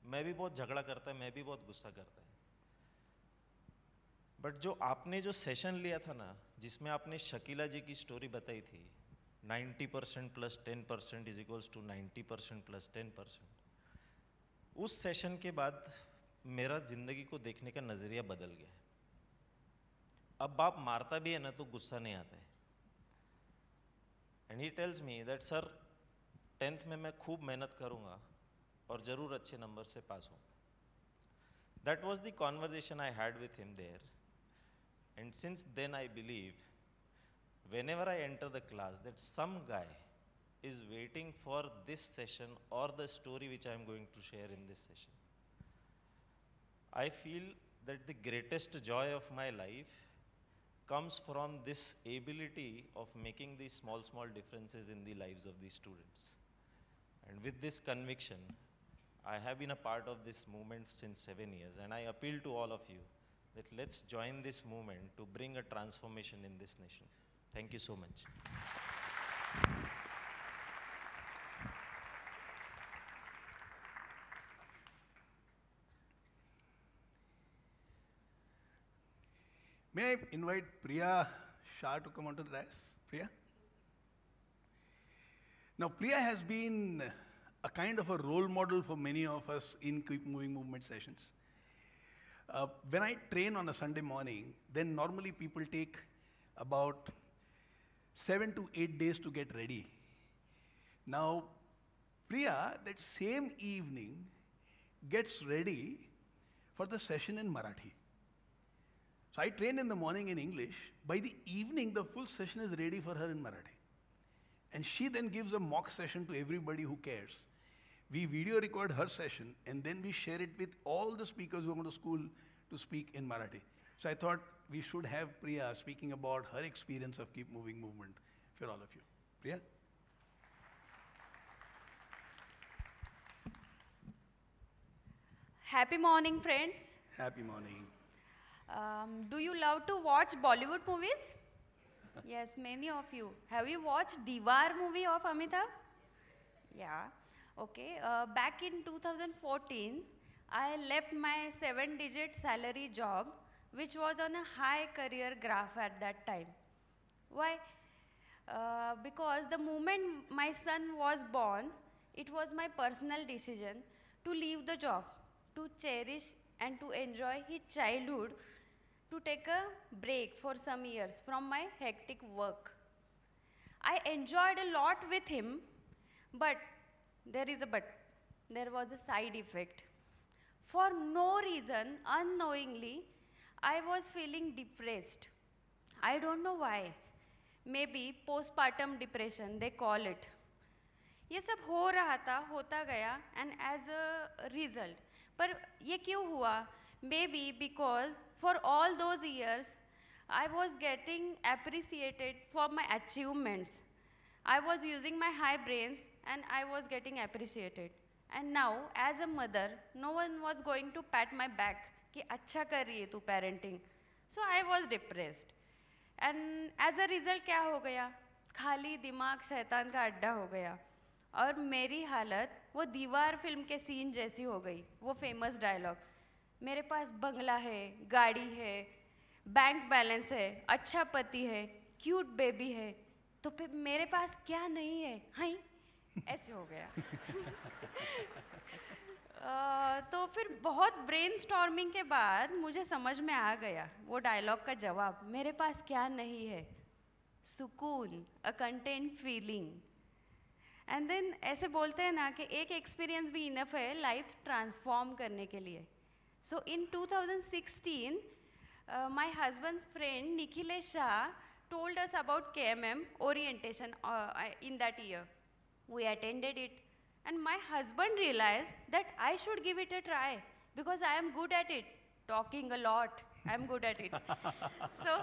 मैं भी बहुत झगड़ा करता है, मैं भी बहुत गुस्सा करता है. बट जो आपने जो सेशन लिया था ना, जिसमें आपने शकीला जी की स्टोरी बताई थी, 90% plus 10% is equals to 90% plus 10%, उस सेशन के बाद मेरा जिंदगी को देखने का नजरिया बदल गया. अब बाप मारता भी है ना तो गुस्सा नहीं आता है. And he tells me that sir 10th में मैं खूब मेहनत करूंगा और जरूर अच्छे नंबर से पास हूँ. That was the conversation I had with him there. And since then I believe whenever I enter the class that some guy is waiting for this session or the story which I am going to share in this session. I feel that the greatest joy of my life comes from this ability of making these small, small differences in the lives of the students. And with this conviction, I have been a part of this movement since 7 years, and I appeal to all of you that let's join this movement to bring a transformation in this nation. Thank you so much. May I invite Priya Shah to come onto the dais? Priya? Now, Priya has been a kind of a role model for many of us in Keep Moving movement sessions. When I train on a Sunday morning, then normally people take about 7 to 8 days to get ready. Now, Priya, that same evening, gets ready for the session in Marathi. So I train in the morning in English. By the evening, the full session is ready for her in Marathi. And she then gives a mock session to everybody who cares. We video record her session, and then we share it with all the speakers who are going to school to speak in Marathi. So I thought we should have Priya speaking about her experience of Keep Moving movement for all of you. Priya? Happy morning, friends. Happy morning. Do you love to watch Bollywood movies? Yes, many of you. Have you watched Diwar movie of Amitabh? Yeah. Okay. Back in 2014, I left my 7-digit salary job, which was on a high career graph at that time. Why? Because the moment my son was born, it was my personal decision to leave the job, to cherish and to enjoy his childhood, to take a break for some years from my hectic work. I enjoyed a lot with him, but there is a but. There was a side effect. For no reason, unknowingly, I was feeling depressed. I don't know why. Maybe postpartum depression, they call it. ये सब हो रहा था, होता गया, and as a result. पर ये क्यों हुआ? Maybe because for all those years, I was getting appreciated for my achievements. I was using my high brains and I was getting appreciated. And now, as a mother, no one was going to pat my back कि अच्छा कर रही है तू parenting. So I was depressed. And as a result क्या हो गया? खाली दिमाग शैतान का अड्डा हो गया. और मेरी हालत वो दीवार फिल्म के सीन जैसी हो गई. वो फेमस डायलॉग. मेरे पास बंगला है, गाड़ी है, बैंक बैलेंस है, अच्छा पति है, क्यूट बेबी है, तो फिर मेरे पास क्या नहीं है? हाई ऐसे हो गया. तो फिर बहुत ब्रेनस्टॉर्मिंग के बाद मुझे समझ में आ गया वो डायलॉग का जवाब. मेरे पास क्या नहीं है? सुकून, a content feeling. And then ऐसे बोलते हैं ना कि एक एक्सपीरियंस भी इनफ है लाइफ ट्रांसफॉर्म करने के लिए. So in 2016, my husband's friend Nikhilesh Shah told us about KMM orientation in that year. We attended it, and my husband realized that I should give it a try because I am good at it. Talking a lot, I am good at it. So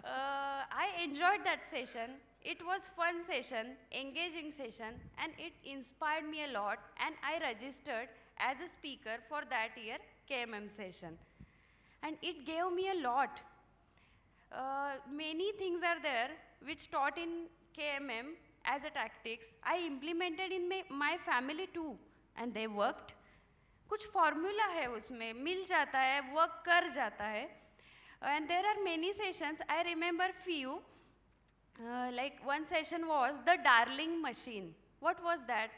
I enjoyed that session. It was fun session, engaging session, and it inspired me a lot, and I registered as a speaker for that year KMM session. And it gave me a lot. Many things are there which taught in KMM as a tactics. I implemented in my family too, and they worked. कुछ formula है उसमें, मिल जाता है, work कर जाता है. And there are many sessions. I remember few. Like one session was the Darling machine. What was that?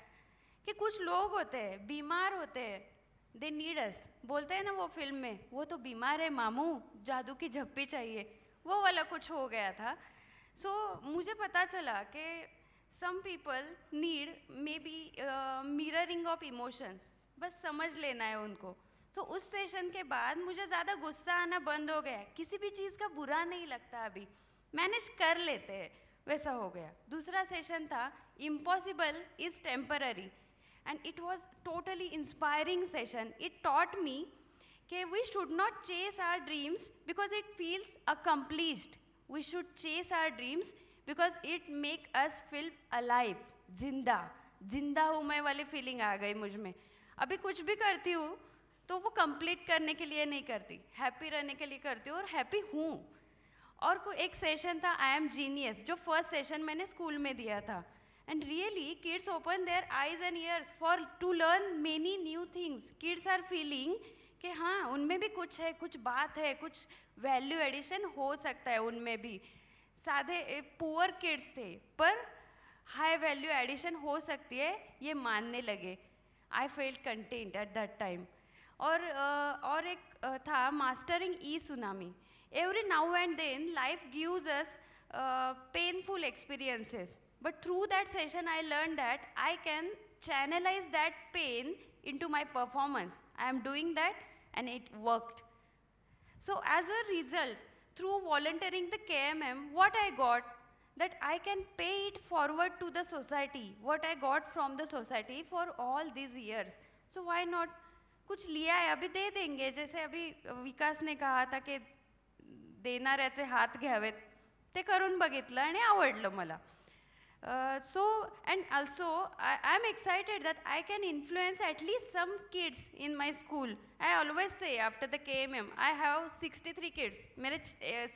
कि कुछ लोग होते हैं, बीमार होते हैं. They need us. बोलते हैं ना वो फिल्म में, वो तो बीमार है मामू, जादू की झप्पी चाहिए. वो वाला कुछ हो गया था. So मुझे पता चला कि some people need maybe mirroring of emotions. बस समझ लेना है उनको. तो उस सेशन के बाद मुझे ज़्यादा गुस्सा आना बंद हो गया. किसी भी चीज़ का बुरा नहीं लगता अभी. मैनेज कर लेते हैं. वैसा हो गया. दूसरा सेशन था impossible is temporary. And it was totally inspiring session. It taught me that we should not chase our dreams because it feels accomplished. We should chase our dreams because it make us feel alive. जिंदा हूँ मैं वाली feeling आ गई मुझ में. अभी कुछ भी करती हूँ तो वो कंप्लीट करने के लिए नहीं करती, हैप्पी रहने के लिए करती हूँ और हैप्पी हूँ। और एक सेशन था आई एम जीनियस, जो फर्स्ट सेशन मैंने स्कूल में दिया था, and really kids open their eyes and ears for to learn many new things. Kids are feeling कि हाँ उनमें भी कुछ है, कुछ बात है, कुछ वैल्यू एडिशन हो सकता है उनमें भी। सादे पुअर किड्स थे पर हाई वैल्यू एडिशन हो सकती है, ये मानने लगे। I felt content at that time. और एक था mastering the tsunami. Every now and then life gives us painful experiences, but through that session I learned that I can channelize that pain into my performance. I am doing that and it worked. So as a result, through volunteering the KMM, what I got, that I can pay it forward to the society, what I got from the society for all these years. So why not? कुछ लिया है अभी दे देंगे, जैसे अभी विकास ने कहा था कि देणाऱ्याचे हात घ्यावेत, ते करून बघितलं आणि आवडलं मला. So and also I am excited that I can influence at least some kids in my school. I always say after the KMM I have 63 kids. मेरे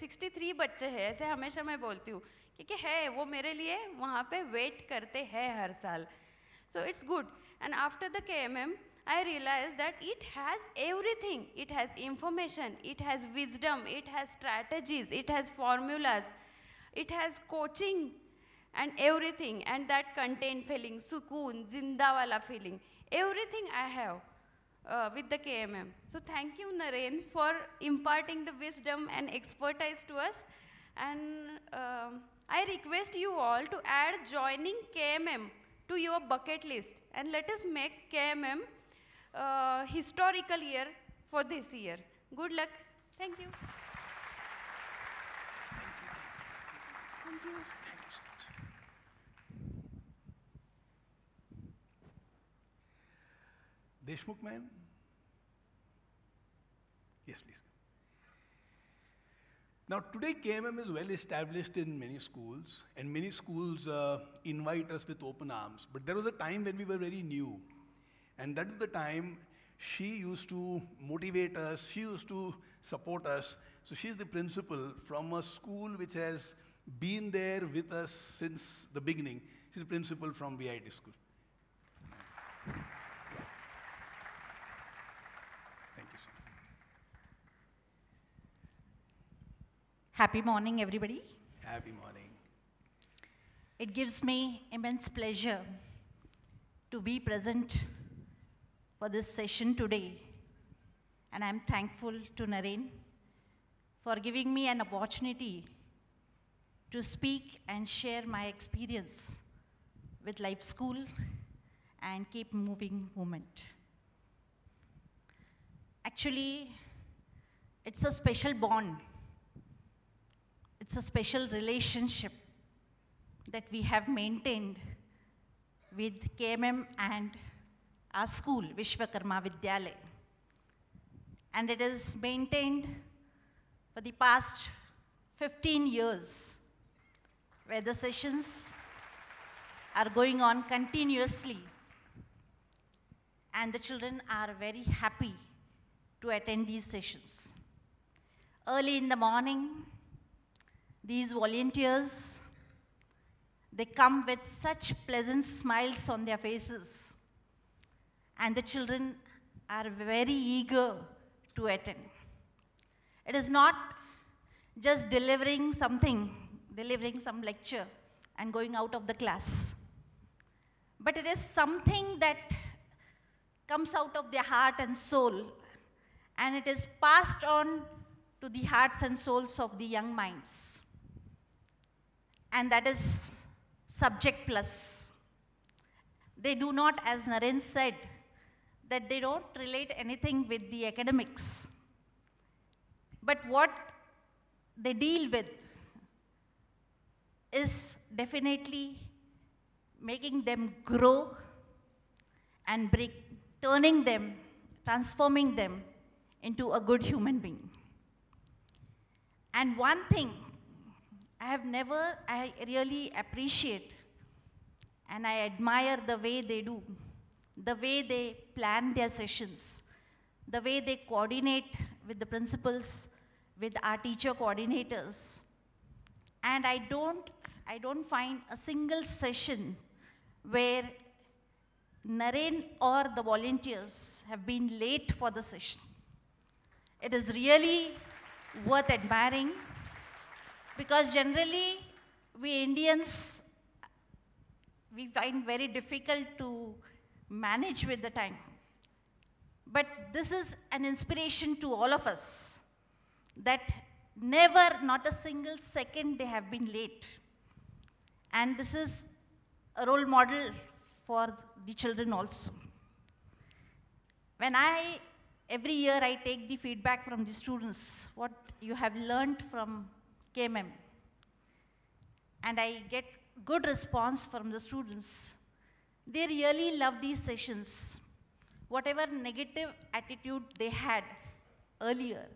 63 बच्चे हैं, ऐसे हमेशा मैं बोलती हूँ क्योंकि है वो मेरे लिए वहाँ पे वेट करते हैं हर साल. So it's good. And after the KMM I realized that it has everything. It has information, it has wisdom, it has strategies, it has formulas, it has coaching and everything, and that content feeling, sukoon, zinda wala feeling, everything I have with the KMM. So thank you Naren for imparting the wisdom and expertise to us, and I request you all to add joining KMM to your bucket list, and let us make KMM historical year for this year. Good luck. Thank you. Thank you. Deshmukh ma'am? Yes, please. Now today KMM is well established in many schools, and many schools invite us with open arms. But there was a time when we were very new, and that is the time she used to motivate us, she used to support us. So she's the principal from a school which has been there with us since the beginning. She's the principal from VIT school. Thank you so much. Happy morning, everybody. Happy morning. It gives me immense pleasure to be present for this session today. And I'm thankful to Naren for giving me an opportunity to speak and share my experience with Life School and Keep Moving movement. Actually, it's a special bond. It's a special relationship that we have maintained with KMM and our school, Vishwakarma Vidyalaya. And it is maintained for the past 15 years, where the sessions are going on continuously. And the children are very happy to attend these sessions. Early in the morning, these volunteers, they come with such pleasant smiles on their faces, and the children are very eager to attend. It is not just delivering some lecture and going out of the class, but it is something that comes out of their heart and soul, and it is passed on to the hearts and souls of the young minds. And that is subject plus. They do not, as Naren said, that they don't relate anything with the academics. But what they deal with is definitely making them grow and transforming them into a good human being. And one thing I really appreciate and I admire the way they do, the way they plan their sessions, the way they coordinate with the principals, with our teacher coordinators. And I don't find a single session where Naren or the volunteers have been late for the session. It is really worth admiring, because generally we Indians, we find very difficult to manage with the time. But this is an inspiration to all of us, that never, not a single second they have been late. And this is a role model for the children also. Every year I take the feedback from the students, what you have learned from KMM. And I get good response from the students. They really love these sessions. Whatever negative attitude they had earlier,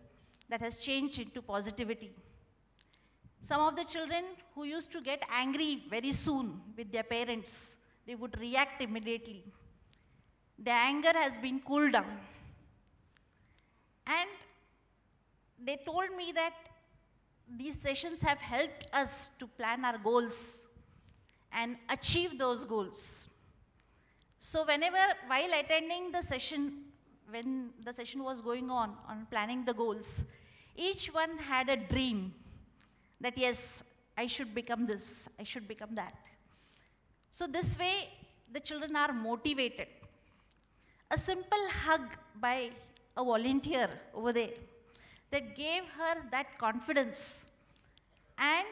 that has changed into positivity. Some of the children who used to get angry very soon with their parents, they would react immediately. Their anger has been cooled down. And they told me that these sessions have helped us to plan our goals and achieve those goals. So while attending the session, when the session was going on planning the goals, each one had a dream that, yes, I should become this, I should become that. So this way, the children are motivated. A simple hug by a volunteer over there that gave her that confidence, and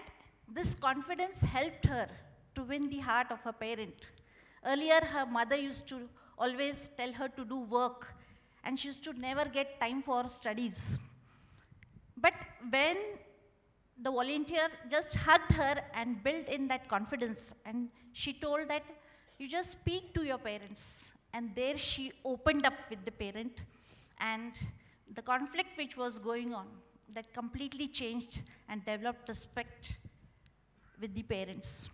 this confidence helped her to win the heart of her parent. Earlier, her mother used to always tell her to do work, and she used to never get time for studies. But when the volunteer just hugged her and built in that confidence, and she told that you just speak to your parents, and there she opened up with the parent, and the conflict which was going on, that completely changed and developed respect with the parents.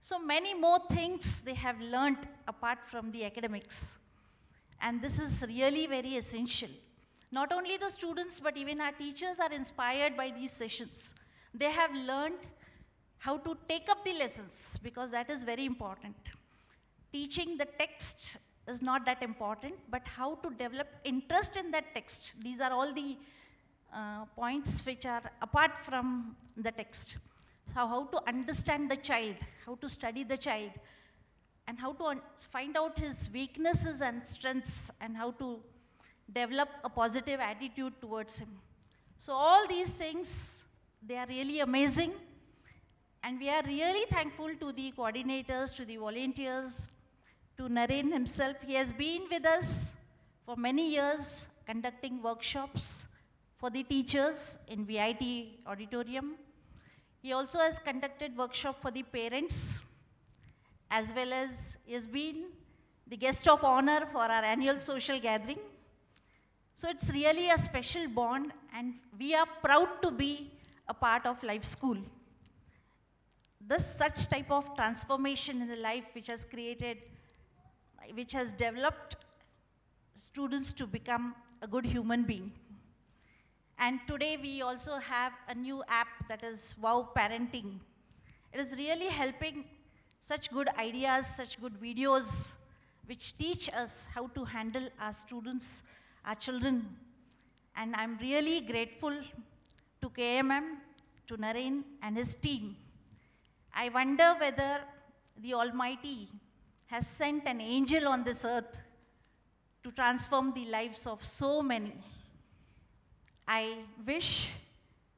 So many more things they have learned apart from the academics. And this is really very essential. Not only the students, but even our teachers are inspired by these sessions. They have learned how to take up the lessons, because that is very important. Teaching the text is not that important, but how to develop interest in that text. These are all the points which are apart from the text. So how to understand the child, how to study the child, and how to find out his weaknesses and strengths, and how to develop a positive attitude towards him. So all these things, they are really amazing. And we are really thankful to the coordinators, to the volunteers, to Naren himself. He has been with us for many years, conducting workshops for the teachers in VIT auditorium. He also has conducted workshop for the parents, as well as he has been the guest of honor for our annual social gathering. So it's really a special bond, and we are proud to be a part of Life School. Such type of transformation in the life which has created, which has developed students to become a good human being. And today we also have a new app, that is Wow Parenting. It is really helping such good ideas, such good videos, which teach us how to handle our students, our children. And I'm really grateful to KMM, to Naren and his team. I wonder whether the Almighty has sent an angel on this earth to transform the lives of so many. I wish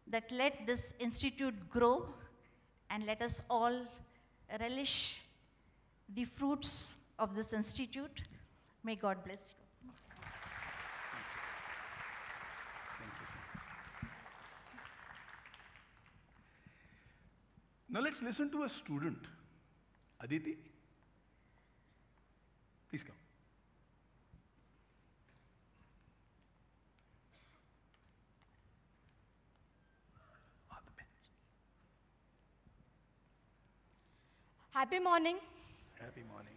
that let this institute grow, and let us all relish the fruits of this institute. May God bless you. Thank you so much. Now let's listen to a student. Aditi, please come. Happy morning. Happy morning.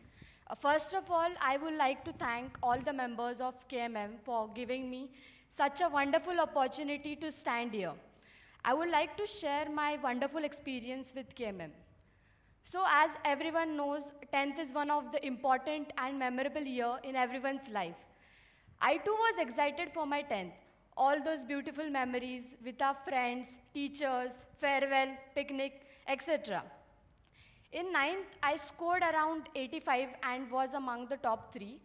First of all, I would like to thank all the members of KMM for giving me such a wonderful opportunity to stand here. I would like to share my wonderful experience with KMM. So as everyone knows, 10th is one of the important and memorable year in everyone's life. I too was excited for my 10th. All those beautiful memories with our friends, teachers, farewell, picnic, etc. In 9th, I scored around 85 and was among the top 3.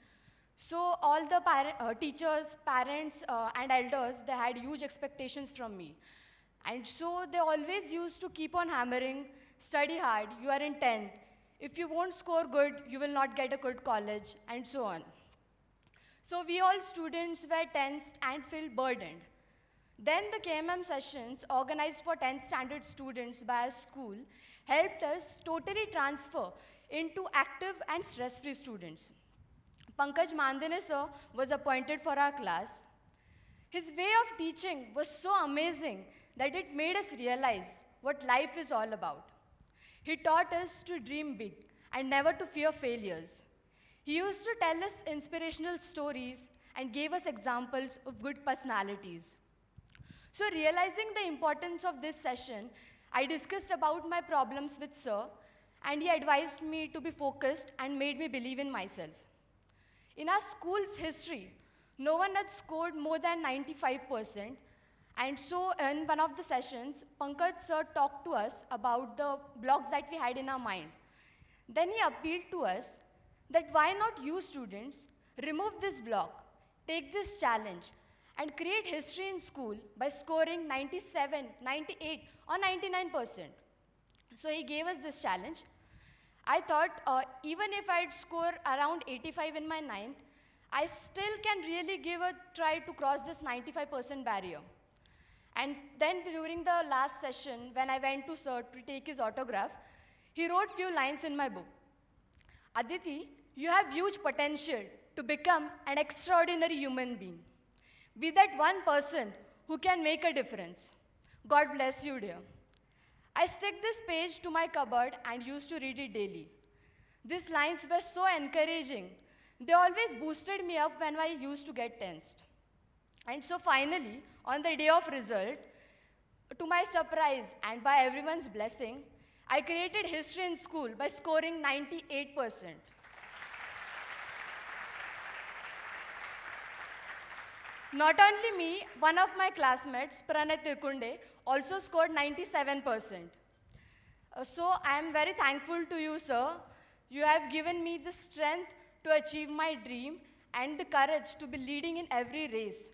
So all the teachers, parents, and elders, they had huge expectations from me. And so they always used to keep on hammering, study hard, you are in 10th. If you won't score good, you will not get a good college, and so on. So we all students were tensed and felt burdened. Then the KMM sessions organized for 10th standard students by our school helped us totally transfer into active and stress-free students. Pankaj Mandane sir was appointed for our class. His way of teaching was so amazing that it made us realize what life is all about. He taught us to dream big and never to fear failures. He used to tell us inspirational stories and gave us examples of good personalities. So realizing the importance of this session, I discussed about my problems with sir, and he advised me to be focused and made me believe in myself. In our school's history, no one had scored more than 95%, and so in one of the sessions, Pankaj sir talked to us about the blocks that we had in our mind. Then he appealed to us that why not you students remove this block, take this challenge, and create history in school by scoring 97, 98, or 99%. So he gave us this challenge. I thought even if I'd score around 85 in my 9th, I still can really give a try to cross this 95% barrier. And then during the last session, when I went to sir to take his autograph, he wrote few lines in my book. Aditi, you have huge potential to become an extraordinary human being. Be that one person who can make a difference. God bless you, dear. I stuck this page to my cupboard and used to read it daily. These lines were so encouraging. They always boosted me up when I used to get tensed. And so finally, on the day of result, to my surprise and by everyone's blessing, I created history in school by scoring 98%. Not only me, one of my classmates, Pranay Tirkunde, also scored 97%. So I am very thankful to you, sir. You have given me the strength to achieve my dream and the courage to be leading in every race.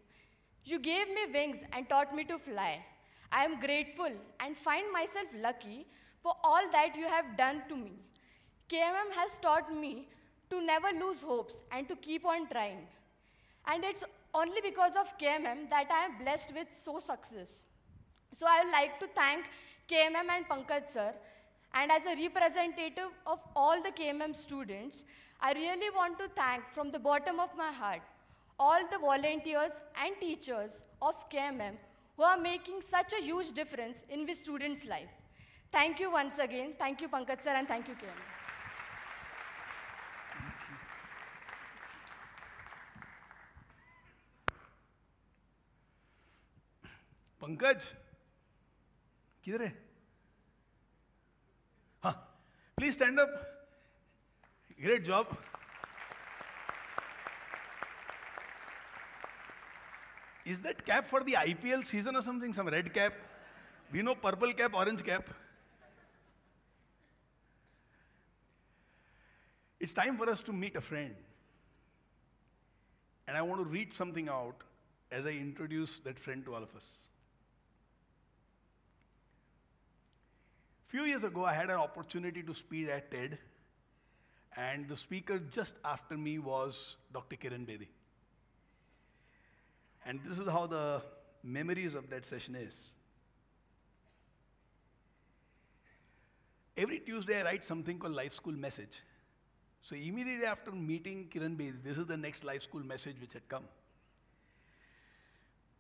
You gave me wings and taught me to fly. I am grateful and find myself lucky for all that you have done to me. KMM has taught me to never lose hopes and to keep on trying. And it's only because of KMM that I am blessed with so success. So I would like to thank KMM and Pankaj sir. And as a representative of all the KMM students, I really want to thank from the bottom of my heart all the volunteers and teachers of KMM who are making such a huge difference in the students' life. Thank you once again. Thank you, Pankaj sir, and thank you, KMM. Pankaj किधर है? हाँ, please stand up. Great job. Is that cap for the IPL season or something? Some red cap? We know purple cap, orange cap. It's time for us to meet a friend. And I want to read something out as I introduce that friend to all of us. Few years ago, I had an opportunity to speak at TED, and the speaker just after me was Dr. Kiran Bedi. And this is how the memories of that session is. Every Tuesday, I write something called Life School Message. So immediately after meeting Kiran Bedi, this is the next Life School Message which had come.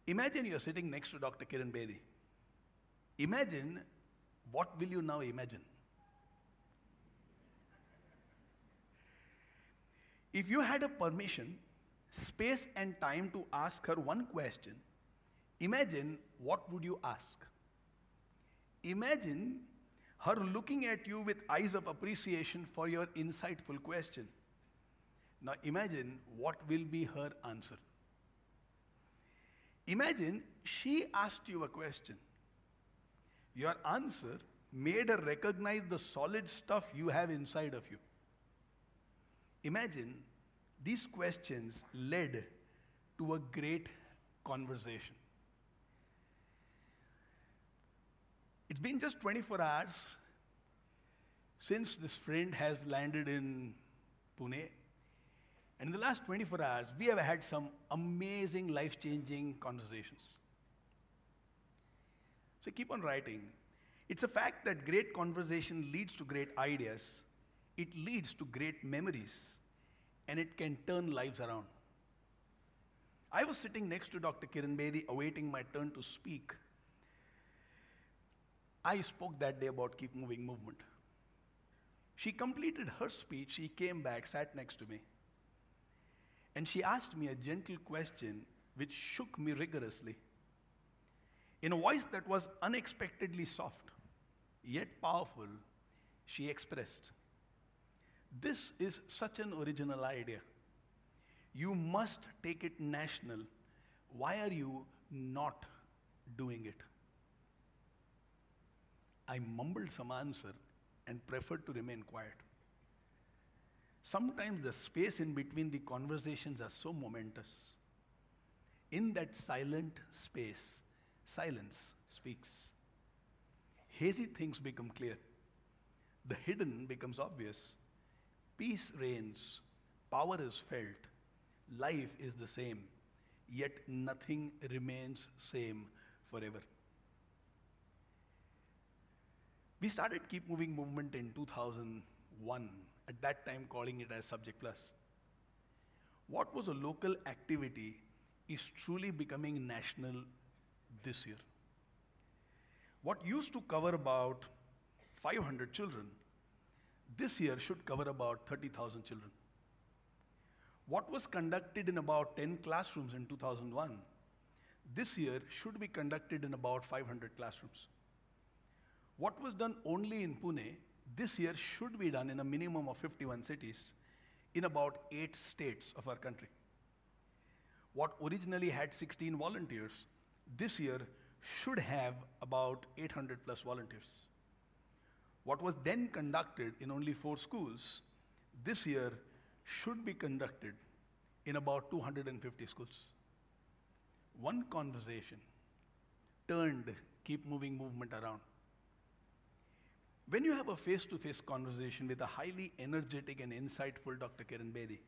Imagine you're sitting next to Dr. Kiran Bedi. Imagine, what will you now imagine? If you had a permission, space and time to ask her one question, imagine what would you ask? Imagine her looking at you with eyes of appreciation for your insightful question. Now imagine what will be her answer. Imagine she asked you a question. Your answer made her recognize the solid stuff you have inside of you. Imagine these questions led to a great conversation. It's been just 24 hours since this friend has landed in Pune. And in the last 24 hours, we have had some amazing, life-changing conversations. So keep on writing. It's a fact that great conversation leads to great ideas. It leads to great memories. And it can turn lives around. I was sitting next to Dr. Kiran Bedi, awaiting my turn to speak. I spoke that day about Keep Moving movement. She completed her speech, she came back, sat next to me. And she asked me a gentle question which shook me rigorously. In a voice that was unexpectedly soft, yet powerful, she expressed, "This is such an original idea. You must take it national. Why are you not doing it?" I mumbled some answer and preferred to remain quiet. Sometimes the space in between the conversations are so momentous. In that silent space, silence speaks. Hazy things become clear. The hidden becomes obvious. Peace reigns. Power is felt. Life is the same. Yet nothing remains same forever. We started Keep Moving movement in 2001, at that time calling it as Subject Plus. What was a local activity is truly becoming national this year. What used to cover about 500 children, this year should cover about 30,000 children. What was conducted in about 10 classrooms in 2001, this year should be conducted in about 500 classrooms. What was done only in Pune, this year should be done in a minimum of 51 cities in about 8 states of our country. What originally had 16 volunteers, this year should have about 800 plus volunteers. What was then conducted in only 4 schools, this year should be conducted in about 250 schools. One conversation turned Keep Moving movement around. When you have a face-to-face conversation with a highly energetic and insightful Dr. Kiran Bedi,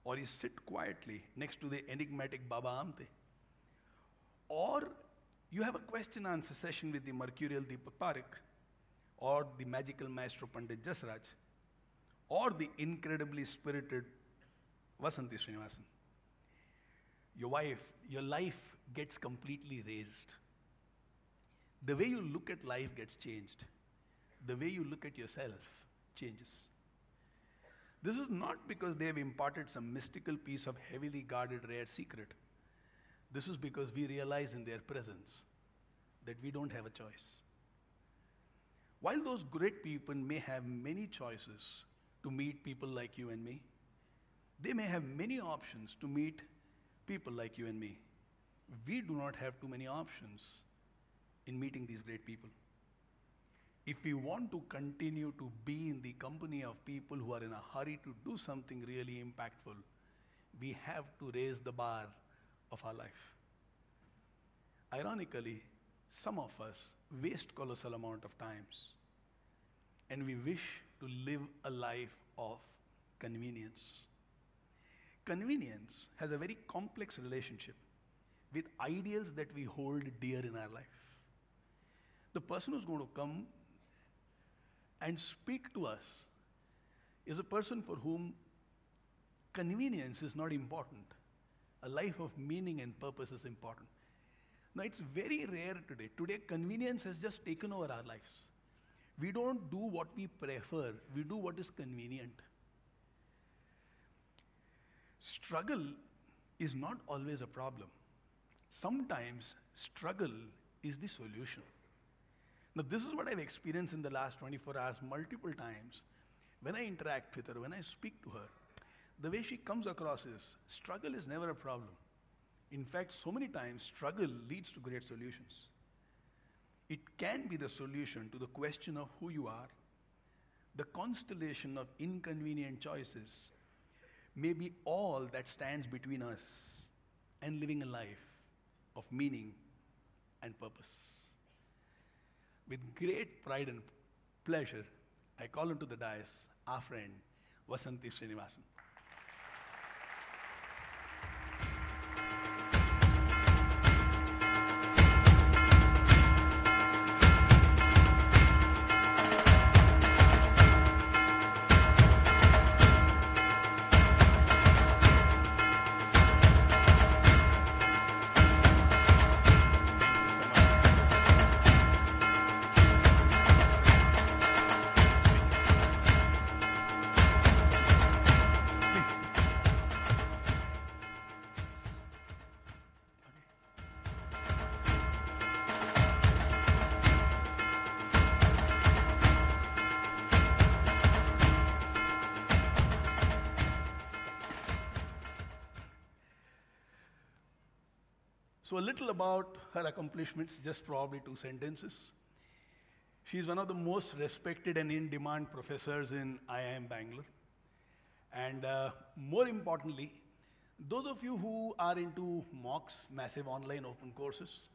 or you sit quietly next to the enigmatic Baba Amte, or you have a question-answer session with the mercurial Deepak Parekh, or the magical maestro Pandit Jasraj, or the incredibly spirited Vasanthi Srinivasan, your life gets completely raised. The way you look at life gets changed. The way you look at yourself changes. This is not because they have imparted some mystical piece of heavily guarded rare secret. This is because we realize in their presence that we don't have a choice. While those great people may have many choices to meet people like you and me, they may have many options to meet people like you and me. We do not have too many options in meeting these great people. If we want to continue to be in the company of people who are in a hurry to do something really impactful, we have to raise the bar of our life. Ironically, some of us waste colossal amount of times, and we wish to live a life of convenience. Convenience has a very complex relationship with ideals that we hold dear in our life. The person who's going to come and speak to us is a person for whom convenience is not important. A life of meaning and purpose is important. Now, it's very rare today. Today, convenience has just taken over our lives. We don't do what we prefer. We do what is convenient. struggle is not always a problem. Sometimes struggle is the solution. Now, this is what I've experienced in the last 24 hours multiple times. When I interact with her, when I speak to her, the way she comes across is struggle is never a problem. In fact, so many times, struggle leads to great solutions. It can be the solution to the question of who you are. The constellation of inconvenient choices may be all that stands between us and living a life of meaning and purpose. With great pride and pleasure, I call into the dais our friend, Vasanthi Srinivasan. So a little about her accomplishments, just probably 2 sentences. She is one of the most respected and in-demand professors in IIM Bangalore. And more importantly, those of you who are into MOOCs, massive online open courses,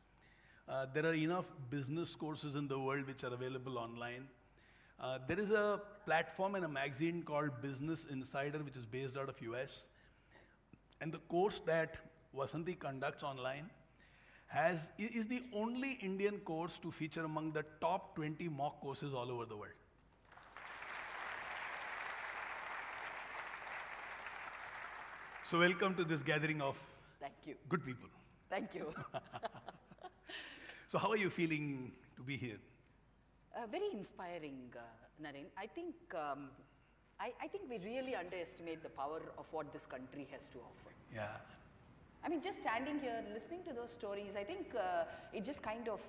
there are enough business courses in the world which are available online. There is a platform and a magazine called Business Insider, which is based out of US. And the course that Vasanthi conducts online is the only Indian course to feature among the top 20 MOOC courses all over the world. So welcome to this gathering of Thank you. good people. Thank you. So how are you feeling to be here? Very inspiring, Naren. I think we really underestimate the power of what this country has to offer. Yeah. I mean, just standing here, listening to those stories, I think it just kind of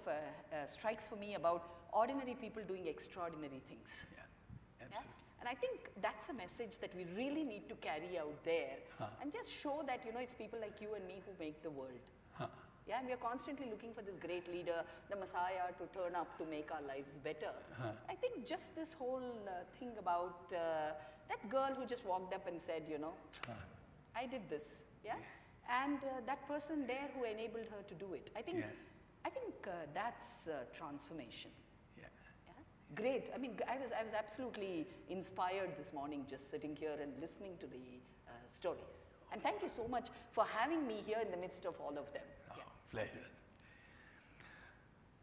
strikes for me about ordinary people doing extraordinary things. Yeah, Yeah? absolutely. And I think that's a message that we really need to carry out there and just show that, you know, it's people like you and me who make the world. Yeah, and we are constantly looking for this great leader, the Messiah, to turn up to make our lives better. I think just this whole thing about that girl who just walked up and said, you know, I did this, yeah? And that person there who enabled her to do it. I think that's transformation. Yeah. Yeah? Great. I mean, I was absolutely inspired this morning just sitting here and listening to the stories. And thank you so much for having me here in the midst of all of them. Oh, pleasure.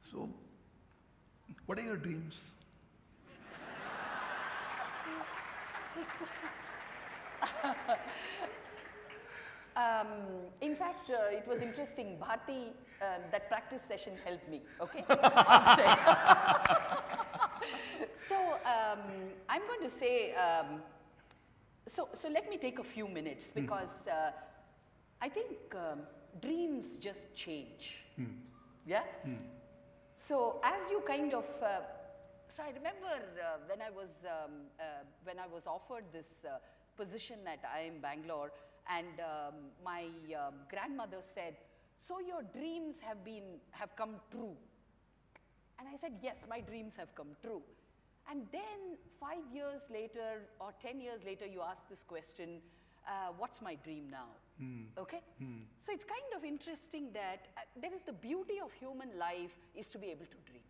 So, what are your dreams? In fact, it was interesting. Bharti, that practice session helped me, okay, on stage. So I'm going to say, so let me take a few minutes because I think dreams just change. Yeah? So as you kind of, so I remember when I was offered this position at IIM Bangalore, and my grandmother said, so your dreams have come true. And I said, yes, my dreams have come true. And then 5 years later or 10 years later, you ask this question, what's my dream now? Okay? So it's kind of interesting that there is the beauty of human life is to be able to dream.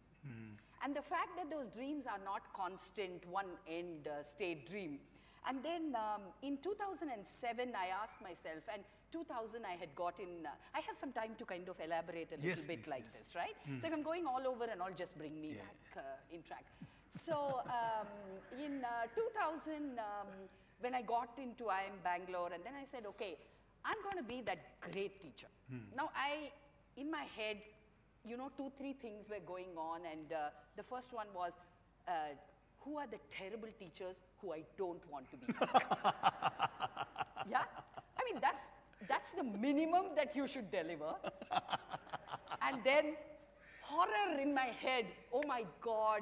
And the fact that those dreams are not constant, one-end state dream. And then in 2007, I asked myself, and 2000 I had gotten, I have some time to kind of elaborate a little bit like this, right? So if I'm going all over and all, just bring me back in track. So in 2000, when I got into IIM Bangalore, and then I said, okay, I'm going to be that great teacher. Now, in my head, you know, 2-3 things were going on, and the first one was, who are the terrible teachers who I don't want to be like? Yeah? I mean, that's the minimum that you should deliver. And then horror in my head, oh my God.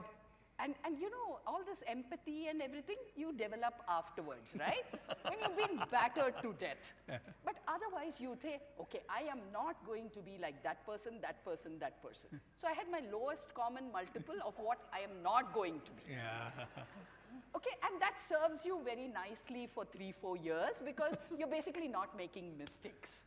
And you know, all this empathy and everything you develop afterwards, right? When you've been battered to death. But otherwise you think, okay, I am not going to be like that person, that person, that person. So I had my lowest common multiple of what I am not going to be. Yeah. Okay, and that serves you very nicely for 3-4 years because you're basically not making mistakes.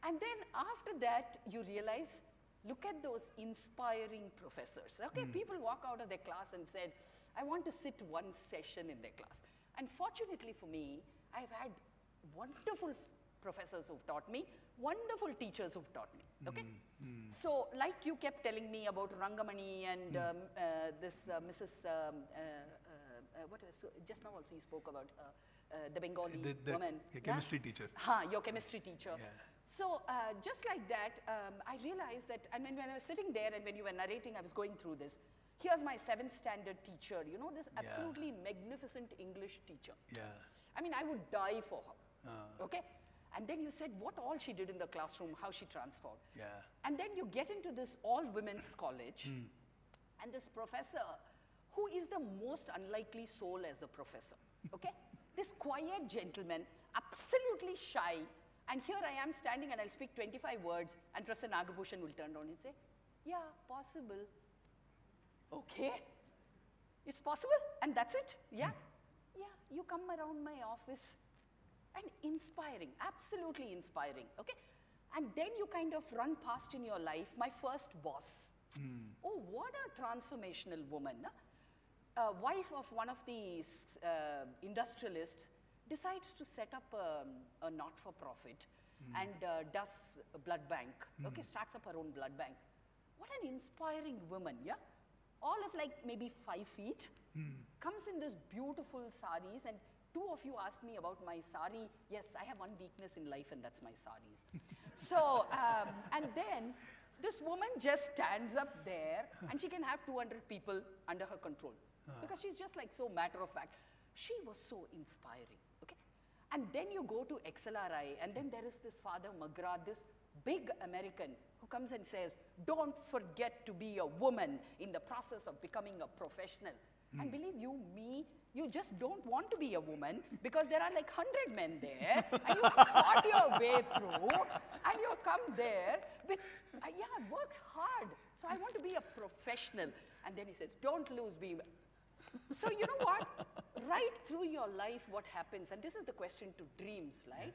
And then after that, you realize, look at those inspiring professors. Okay, people walk out of their class and said, I want to sit one session in their class. And fortunately for me, I've had wonderful professors who've taught me, wonderful teachers who've taught me. Okay? So, like you kept telling me about Rangamani and this Mrs. What was, just now also you spoke about the Bengali woman. The chemistry teacher. Your chemistry teacher. Yeah. So just like that, I realized that, and when I was sitting there and when you were narrating, I was going through this. Here's my 7th standard teacher, you know, this absolutely magnificent English teacher. Yeah. I mean, I would die for her, okay? And then you said what all she did in the classroom, how she transformed. Yeah. And then you get into this all-women's college, and this professor, who is the most unlikely soul as a professor, okay? This quiet gentleman, absolutely shy, and here I am standing and I'll speak 25 words, and Professor Nagabhushan will turn around and say, yeah, possible. Okay, it's possible, and that's it, yeah? Yeah, you come around my office, and inspiring, absolutely inspiring, okay? And then you kind of run past in your life, my first boss. Oh, what a transformational woman. Wife of one of the industrialists decides to set up a not-for-profit and does a blood bank, okay, starts up her own blood bank. What an inspiring woman, yeah? All of like maybe 5 feet, comes in this beautiful saris, and 2 of you asked me about my sari. Yes, I have one weakness in life, and that's my saris. So, and then this woman just stands up there, and she can have 200 people under her control. Because she's just like so matter of fact. She was so inspiring, okay? And then you go to XLRI, and then there is this Father Magrath, this big American who comes and says, don't forget to be a woman in the process of becoming a professional. And believe you me, you just don't want to be a woman because there are like 100 men there, and you fought your way through, and you come there with, yeah, I've worked hard, so I want to be a professional. And then he says, don't lose being. So you know what? Right through your life, what happens, and this is the question to dreams, right?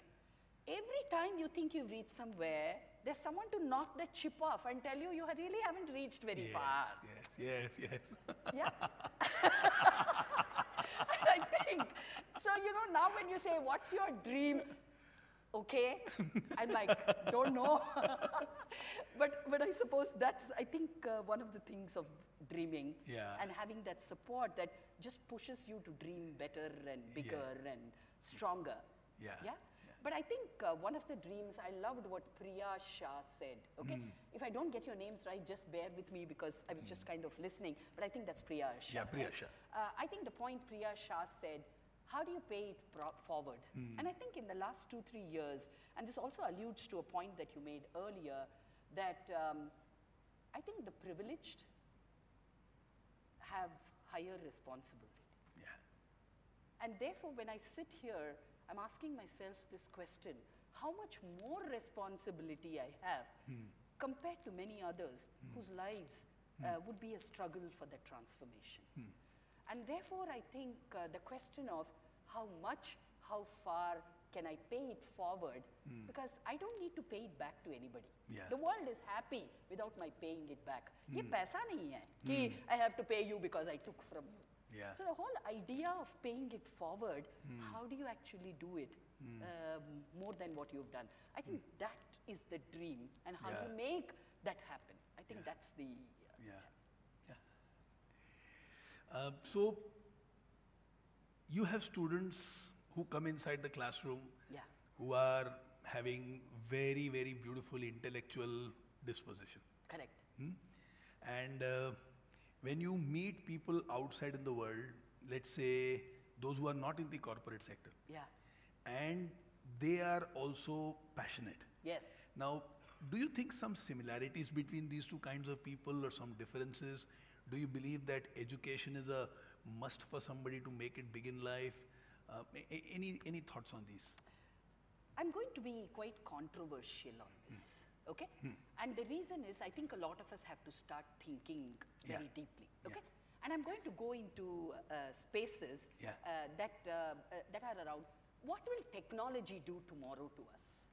Every time you think you've reached somewhere, there's someone to knock that chip off and tell you you really haven't reached very far. Yes. Yeah? And I think, so you know, now when you say, what's your dream? Okay, I'm like, don't know. but I suppose that's, I think, one of the things of dreaming and having that support that just pushes you to dream better and bigger and stronger. Yeah? But I think one of the dreams, I loved what Priya Shah said, okay? If I don't get your names right, just bear with me because I was just kind of listening, but I think that's Priya Shah. Yeah, Priya Shah. I think the point Priya Shah said, how do you pay it forward? And I think in the last 2-3 years, and this also alludes to a point that you made earlier, that I think the privileged have higher responsibility. Yeah. And therefore, when I sit here, I'm asking myself this question, how much more responsibility I have compared to many others whose lives would be a struggle for the transformation. And therefore, I think the question of how much, how far can I pay it forward, because I don't need to pay it back to anybody. Yeah. The world is happy without my paying it back. ये पैसा नहीं है कि I have to pay you because I took from you. Yeah. So the whole idea of paying it forward, how do you actually do it more than what you've done? I think that is the dream, and how do you make that happen? I think that's the So you have students who come inside the classroom who are having very, very beautiful intellectual disposition. Correct. And when you meet people outside in the world, let's say those who are not in the corporate sector, and they are also passionate. Yes. Now, do you think some similarities between these two kinds of people or some differences? Do you believe that education is a must for somebody to make it big in life? Any thoughts on these? I'm going to be quite controversial on this, okay? And the reason is I think a lot of us have to start thinking very deeply, okay? And I'm going to go into spaces that are around. What will technology do tomorrow to us?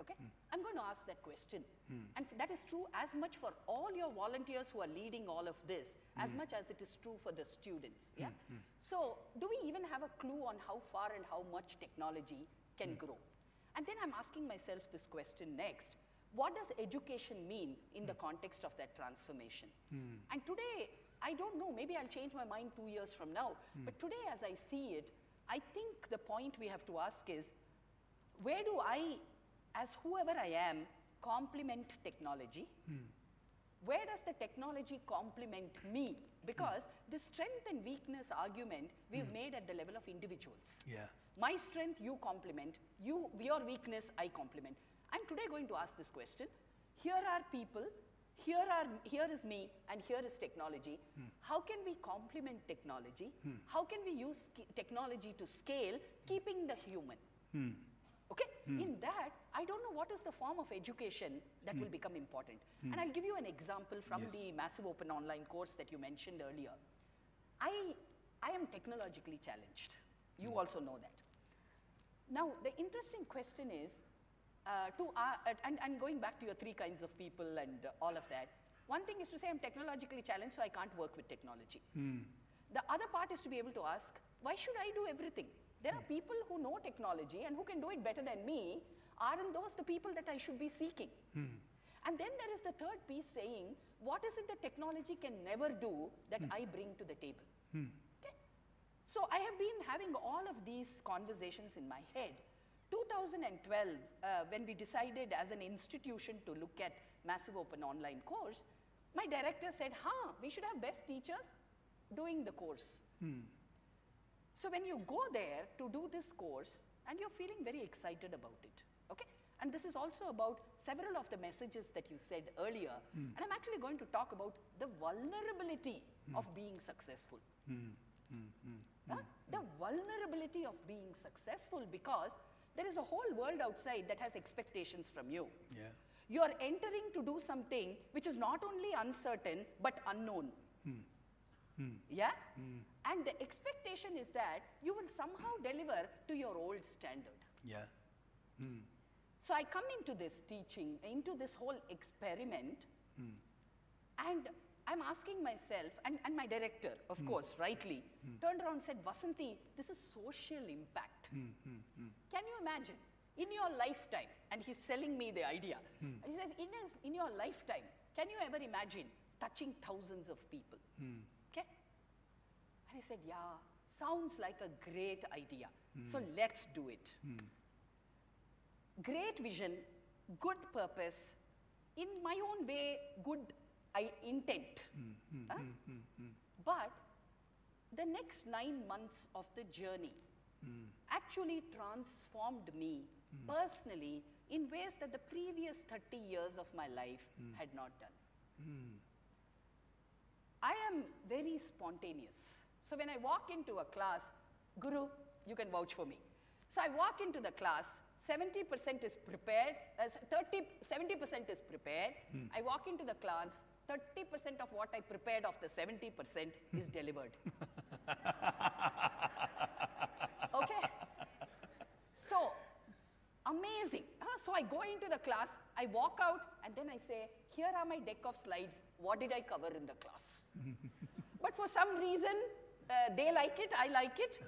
Okay? I'm going to ask that question. And that is true as much for all your volunteers who are leading all of this, as much as it is true for the students. Yeah? So, do we even have a clue on how far and how much technology can grow? And then I'm asking myself this question next. What does education mean in the context of that transformation? And today, I don't know, maybe I'll change my mind 2 years from now, but today as I see it, I think the point we have to ask is, where do I, as whoever I am, complement technology? Where does the technology complement me? Because the strength and weakness argument we've made at the level of individuals. My strength, you complement. Your weakness, I complement. I'm today going to ask this question. Here are people, here is me, and here is technology. How can we complement technology? How can we use technology to scale, keeping the human? Okay? In that, I don't know what is the form of education that will become important. And I'll give you an example from the Massive Open Online course that you mentioned earlier. I am technologically challenged. You also know that. Now, the interesting question is, and going back to your 3 kinds of people and all of that, one thing is to say I'm technologically challenged, so I can't work with technology. The other part is to be able to ask, why should I do everything? There are people who know technology and who can do it better than me. Aren't those the people that I should be seeking? And then there is the third piece saying, what is it that technology can never do that I bring to the table? Okay? So I have been having all of these conversations in my head. 2012, when we decided as an institution to look at Massive Open Online course, my director said, we should have best teachers doing the course. So when you go there to do this course, and you're feeling very excited about it, okay? And this is also about several of the messages that you said earlier. And I'm actually going to talk about the vulnerability of being successful. The vulnerability of being successful, because there is a whole world outside that has expectations from you. You are entering to do something which is not only uncertain, but unknown. Yeah? And the expectation is that you will somehow deliver to your old standard. So I come into this teaching, into this whole experiment, and I'm asking myself, and my director, of course, rightly, turned around and said, Vasanthi, this is social impact. Can you imagine, in your lifetime, and he's selling me the idea, and he says, in your lifetime, can you ever imagine touching thousands of people? Okay? And he said, yeah, sounds like a great idea. So let's do it. Great vision, good purpose, in my own way, good intent. But the next 9 months of the journey actually transformed me personally in ways that the previous 30 years of my life had not done. I am very spontaneous. So when I walk into a class, Guru, you can vouch for me. So I walk into the class, 70% is prepared, 70% is prepared. I walk into the class, 30% of what I prepared of the 70% is delivered. Okay? So, amazing. So I go into the class, I walk out, and then I say, here are my deck of slides. What did I cover in the class? But for some reason, they like it, I like it.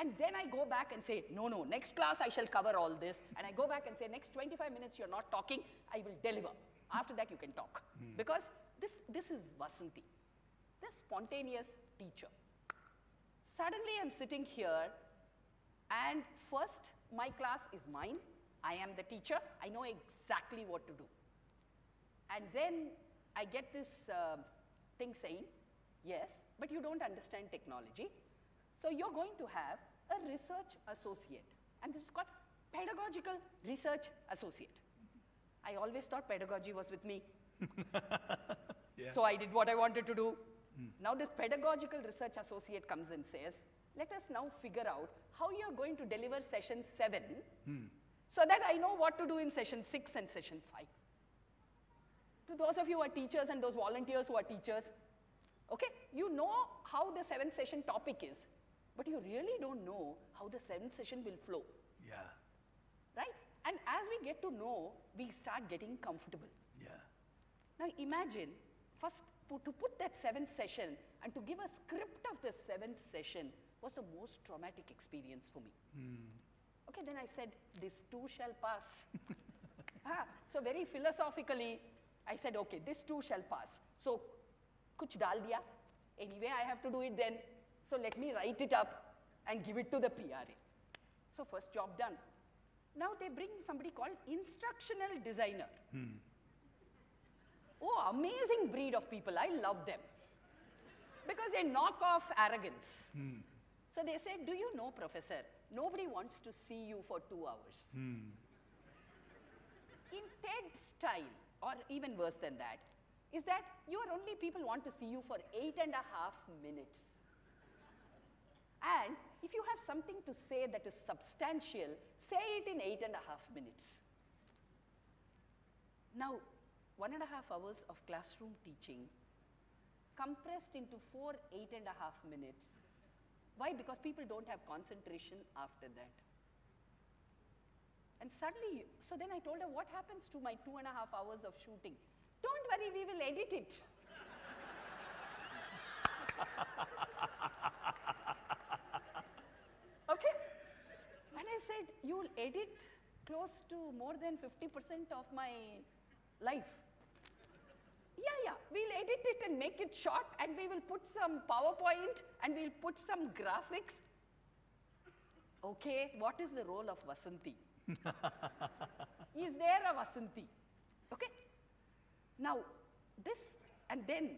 And then I go back and say, no, next class I shall cover all this. And I go back and say, next 25 minutes you're not talking, I will deliver. After that you can talk. Because this is Vasanthi, the spontaneous teacher. Suddenly I'm sitting here, and first, my class is mine. I am the teacher. I know exactly what to do. And then I get this thing saying, yes, but you don't understand technology. So you're going to have a research associate. And this is got Pedagogical Research Associate. I always thought pedagogy was with me. Yeah. So I did what I wanted to do. Now the Pedagogical Research Associate comes and says, let us now figure out how you are going to deliver session 7 so that I know what to do in session 6 and session 5. To those of you who are teachers and those volunteers who are teachers, okay, you know how the 7th session topic is, but you really don't know how the 7th session will flow, Yeah. right? And as we get to know, we start getting comfortable. Yeah. Now imagine, first to put that 7th session and to give a script of the 7th session was the most traumatic experience for me. Okay, then I said, this too shall pass. So very philosophically, I said, okay, this too shall pass. So, kuch dal diya. Anyway, I have to do it then. So let me write it up and give it to the PRA. So first job done. Now they bring somebody called instructional designer. Oh, amazing breed of people. I love them. Because they knock off arrogance. So they said, do you know, professor, nobody wants to see you for 2 hours. In TED style, or even worse than that, is that only people want to see you for 8.5 minutes. And if you have something to say that is substantial, say it in 8.5 minutes. Now, 1.5 hours of classroom teaching compressed into 4 8.5 minutes. Why? Because people don't have concentration after that. And suddenly, so then I told her, what happens to my 2.5 hours of shooting? Don't worry, we will edit it. Okay? And I said, you will edit close to more than 50% of my life. Yeah, we'll edit it and make it short, and we will put some PowerPoint, and we'll put some graphics. Okay, what is the role of Vasanti? Is there a Vasanti? Okay? Now, this, and then,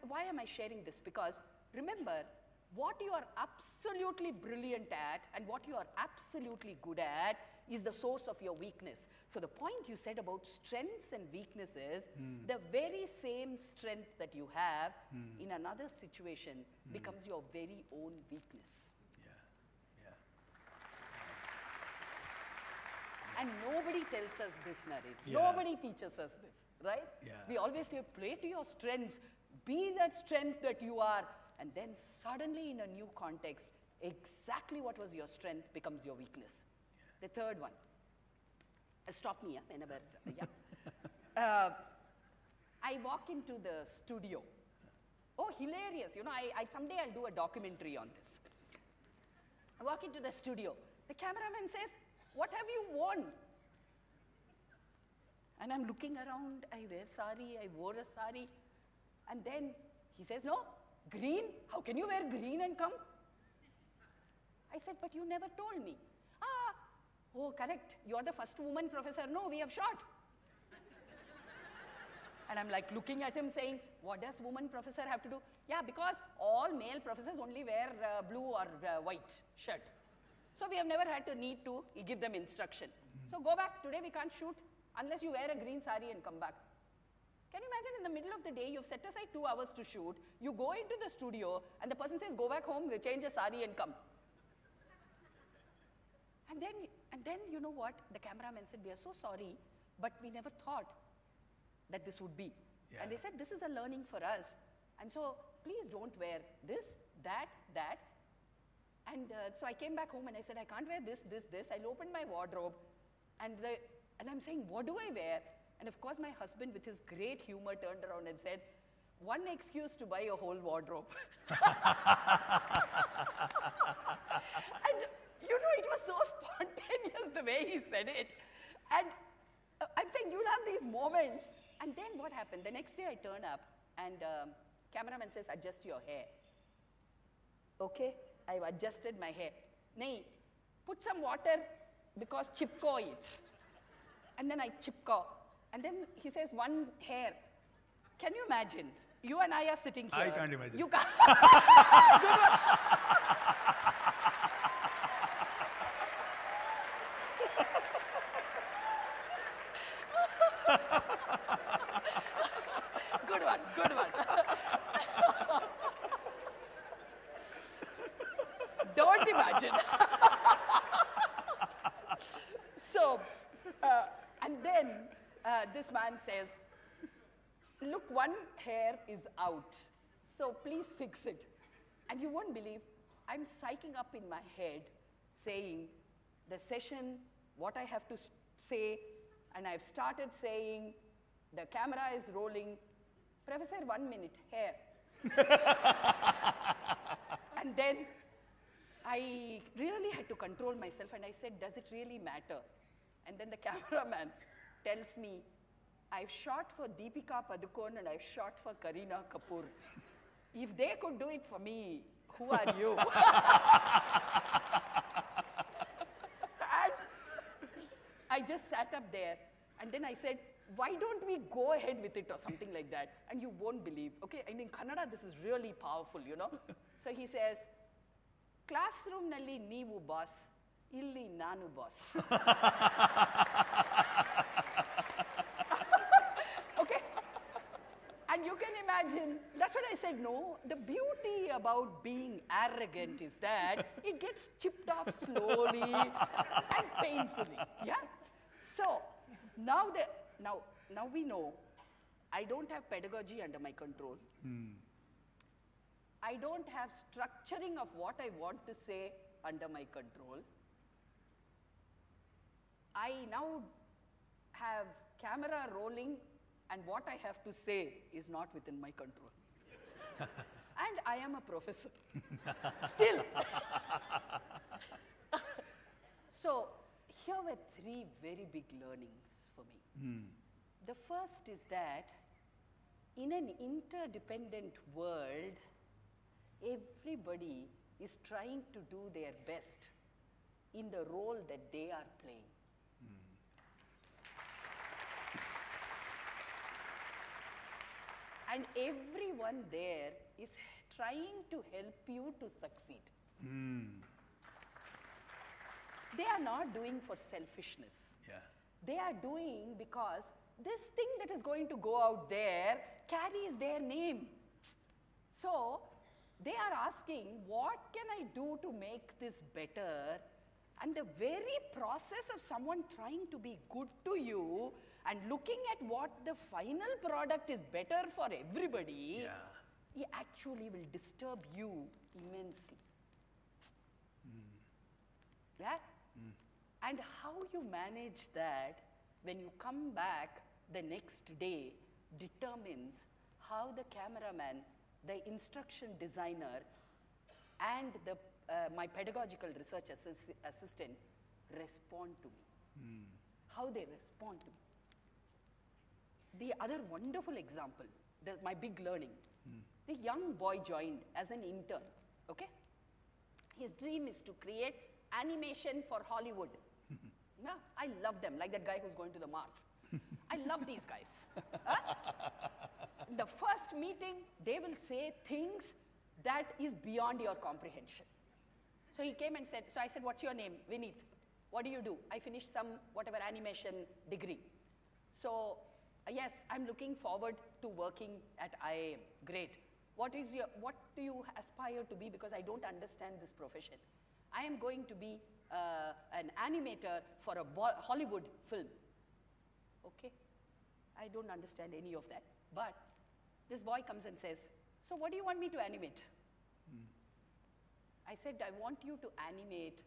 why am I sharing this? Because remember, what you are absolutely brilliant at and what you are absolutely good at is the source of your weakness. So the point you said about strengths and weaknesses, the very same strength that you have in another situation becomes your very own weakness. And nobody tells us this, Naren. Yeah. Nobody teaches us this, right? Yeah. We always say, play to your strengths, be that strength that you are, and then suddenly in a new context, exactly what was your strength becomes your weakness. Yeah. The third one. Stop me, whenever, I walk into the studio. Oh, hilarious. You know, someday I'll do a documentary on this. I walk into the studio. The cameraman says, what have you worn? And I'm looking around, I wear sari, I wore a sari. And then he says, no, green? How can you wear green and come? I said, but you never told me. Oh, correct. You're the first woman professor. No, we have shot. And I'm like looking at him saying, what does woman professor have to do? Yeah, because all male professors only wear blue or white shirt. So we have never had to need to give them instruction. So go back, today we can't shoot unless you wear a green sari and come back. Can you imagine in the middle of the day, you've set aside 2 hours to shoot, you go into the studio and the person says, go back home, we'll change a sari and come. And then you know what, the cameraman said, we are so sorry, but we never thought that this would be. Yeah. And they said, this is a learning for us. And so please don't wear this, that. And so I came back home and I said, I can't wear this. I'll open my wardrobe. And I'm saying, what do I wear? And of course, my husband, with his great humor, turned around and said, one excuse to buy a whole wardrobe. And you know, it was so spontaneous the way he said it. And I'm saying, you'll have these moments. And then what happened? The next day I turn up and cameraman says, adjust your hair. Okay, I've adjusted my hair. Nahi, put some water because chipko it. And then I chipko. And then he says, one hair. Can you imagine? You and I are sitting here. I can't imagine. You can't. Good one, good one. Don't imagine. So, and then this man says, look, one hair is out, so please fix it. And you won't believe, I'm psyching up in my head, saying the session, what I have to say, and I've started saying, the camera is rolling. Professor, 1 minute, hair. And then I really had to control myself, and I said, does it really matter? And then the cameraman tells me, I've shot for Deepika Padukone and I've shot for Kareena Kapoor. If they could do it for me, who are you? And I just sat up there, and then I said, why don't we go ahead with it or something like that? And you won't believe. Okay, and in Kannada, this is really powerful, you know. So he says, classroom nalli neevu boss, illi nanu boss. Okay? And you can imagine, that's what I said, no, the beauty about being arrogant is that it gets chipped off slowly and painfully, yeah? So, now we know I don't have pedagogy under my control. I don't have structuring of what I want to say under my control. I now have camera rolling, and what I have to say is not within my control. And I am a professor, still. So here were 3 very big learnings for me. The first is that in an interdependent world, everybody is trying to do their best in the role that they are playing. And everyone there is trying to help you to succeed. They are not doing for selfishness. Yeah. They are doing because this thing that is going to go out there carries their name. So they are asking, what can I do to make this better? And the very process of someone trying to be good to you and looking at what the final product is better for everybody, it actually will disturb you immensely. Yeah? And how you manage that when you come back the next day determines how the cameraman, the instruction designer, and my pedagogical research assistant respond to me. How they respond to me. The other wonderful example, my big learning, the young boy joined as an intern, okay? His dream is to create animation for Hollywood. Yeah, I love them, like that guy who's going to the Mars. I love these guys. In the first meeting, they will say things that is beyond your comprehension. So he came and said, so I said, what's your name? Vineet. What do you do? I finished some whatever animation degree. So yes, I'm looking forward to working at IIM. Great. What do you aspire to be? Because I don't understand this profession. I am going to be an animator for a Hollywood film. Okay. I don't understand any of that. But this boy comes and says, so what do you want me to animate? I said, I want you to animate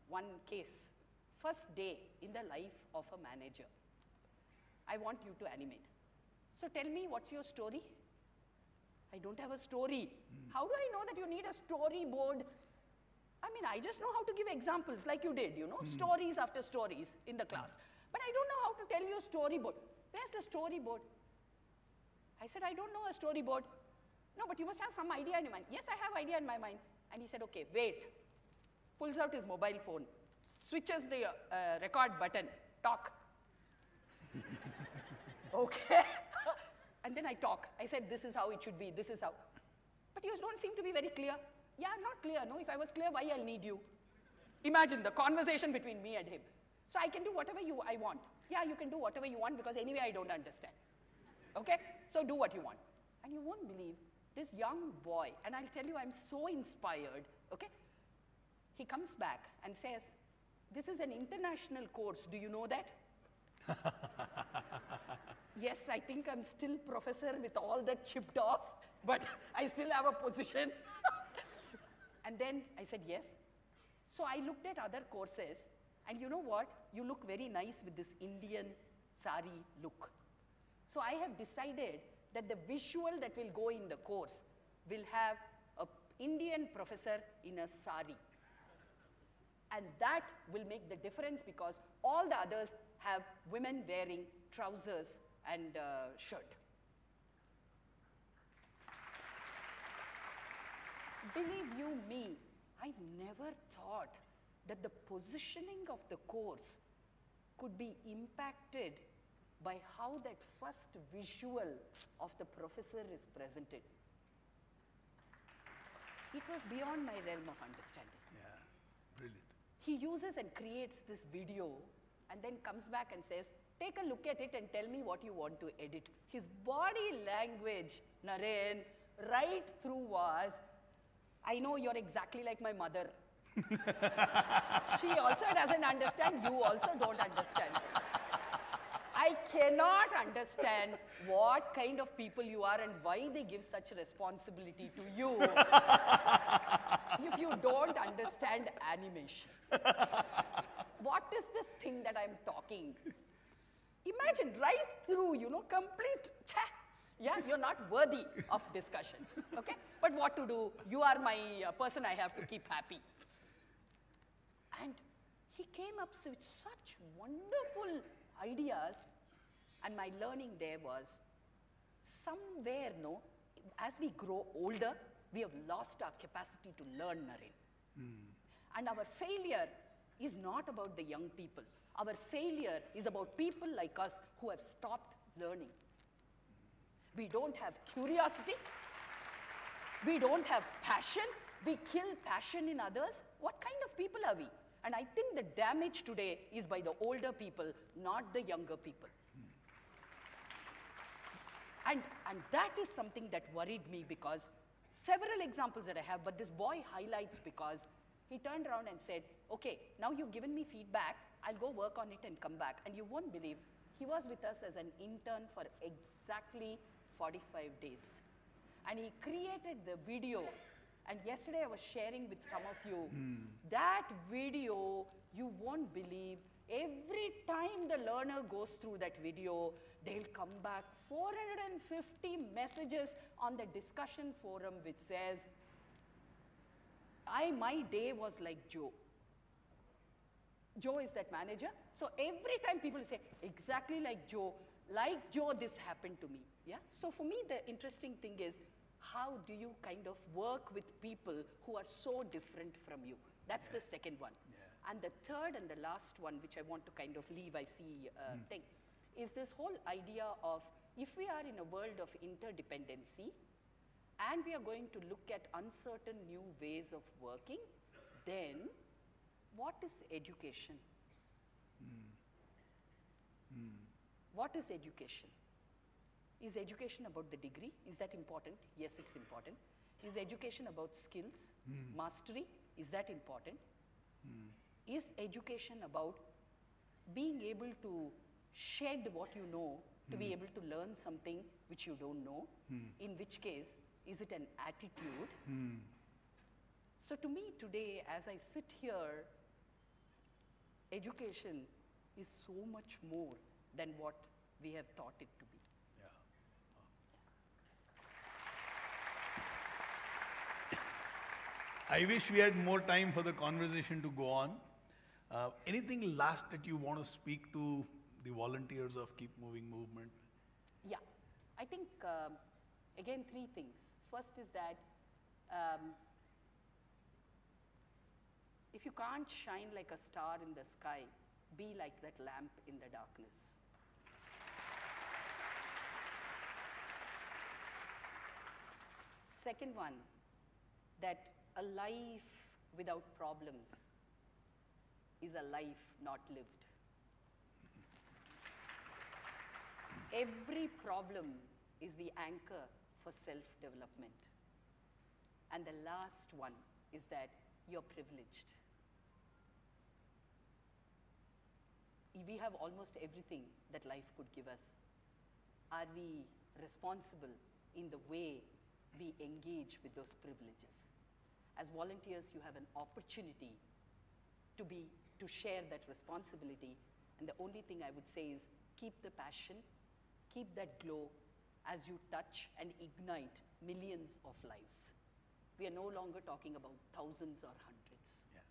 one case. First day in the life of a manager. I want you to animate. So tell me, what's your story? I don't have a story. How do I know that you need a storyboard? I mean, I just know how to give examples like you did, you know, stories after stories in the class. But I don't know how to tell you a storyboard. Where's the storyboard? I said, I don't know a storyboard. No, but you must have some idea in your mind. Yes, I have idea in my mind. And he said, okay, wait. Pulls out his mobile phone, switches the record button, talk. Okay. And then I talk. I said, this is how it should be, this is how. But you don't seem to be very clear. Yeah, I'm not clear. No, if I was clear, why I'll need you? Imagine the conversation between me and him. So I can do whatever I want. Yeah, you can do whatever you want because anyway I don't understand. Okay? So do what you want. And you won't believe this young boy, and I'll tell you I'm so inspired, okay? He comes back and says, this is an international course, do you know that? Yes, I think I'm still professor with all that chipped off, but I still have a position. And then I said, yes. So I looked at other courses, and you know what? You look very nice with this Indian sari look. So I have decided that the visual that will go in the course will have an Indian professor in a sari. And that will make the difference because all the others have women wearing trousers and shirt. Believe you me, I never thought that the positioning of the course could be impacted by how that first visual of the professor is presented. It was beyond my realm of understanding. Yeah, brilliant. He uses and creates this video and then comes back and says, take a look at it and tell me what you want to edit. His body language, Naren, right through was, I know you're exactly like my mother. She also doesn't understand, you also don't understand. I cannot understand what kind of people you are and why they give such responsibility to you if you don't understand animation. What is this thing that I'm talking? Imagine right through, you know, complete, yeah, you're not worthy of discussion, okay? But what to do? You are my person I have to keep happy. And he came up with such wonderful ideas, and my learning there was somewhere, no, as we grow older, we have lost our capacity to learn, Naren. And our failure is not about the young people. Our failure is about people like us who have stopped learning. We don't have curiosity. We don't have passion. We kill passion in others. What kind of people are we? And I think the damage today is by the older people, not the younger people. And that is something that worried me because several examples that I have, but this boy highlights because he turned around and said, okay, now you've given me feedback, I'll go work on it and come back. And you won't believe, he was with us as an intern for exactly 45 days. And he created the video. And yesterday I was sharing with some of you, that video, you won't believe, every time the learner goes through that video, they'll come back 450 messages on the discussion forum which says, my day was like Joe. Joe is that manager. So every time people say, exactly like Joe, this happened to me. Yeah? So for me, the interesting thing is, how do you kind of work with people who are so different from you? That's the second one. Yeah. And the third and the last one, which I want to kind of leave, I see thing, is this whole idea of if we are in a world of interdependency and we are going to look at uncertain new ways of working, then what is education? What is education? Is education about the degree? Is that important? Yes, it's important. Is education about skills, mastery? Is that important? Is education about being able to shed what you know to be able to learn something which you don't know? In which case, is it an attitude? So to me today, as I sit here, education is so much more than what we have thought it to be. I wish we had more time for the conversation to go on. Anything last that you want to speak to the volunteers of Keep Moving movement? Yeah, I think, again, three things. First is that if you can't shine like a star in the sky, be like that lamp in the darkness. Second one, that a life without problems is a life not lived. every problem is the anchor for self-development. And the last one is that you're privileged. We have almost everything that life could give us. Are we responsible in the way we engage with those privileges? As volunteers, you have an opportunity to share that responsibility. And the only thing I would say is keep the passion, keep that glow as you touch and ignite millions of lives. We are no longer talking about thousands or hundreds. Yeah.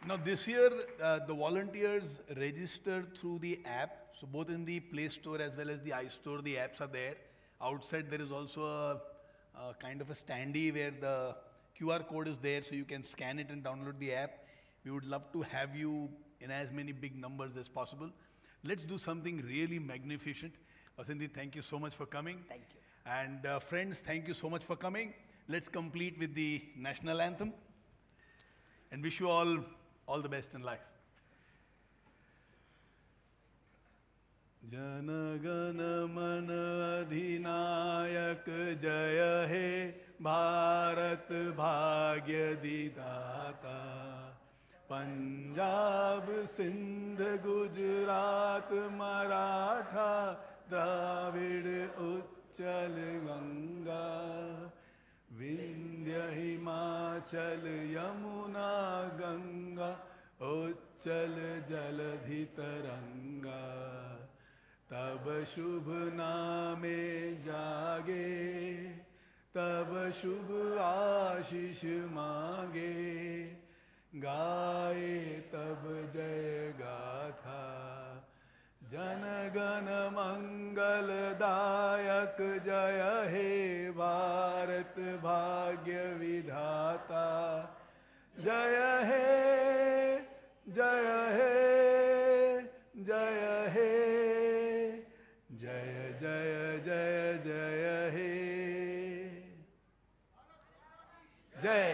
Now this year, the volunteers register through the app. So both in the Play Store as well as the iStore, the apps are there. Outside there is also a kind of a standee where the QR code is there, so you can scan it and download the app. We would love to have you in as many big numbers as possible. Let's do something really magnificent. Vasindi, thank you so much for coming. Thank you. And friends, thank you so much for coming. Let's complete with the national anthem and wish you all the best in life. Jana Gana Mana Adhinayak Jaya He Bharat Bhagya Didata Punjab Sindh Gujarat Maratha Dravid Uchchal Ganga Vindhya Himachal Yamuna Ganga Uchchal Jaladhi Taranga Tab Shubh Naame Jage Tab Shubh Ashish Mange Gaye Tab Jay Gatha Jana Gana Mangal Dayak Jaya He Bharat Bhagya Vidhata Jaya He Jaya He Jaya He Jaya Jaya Jaya Jaya He Jai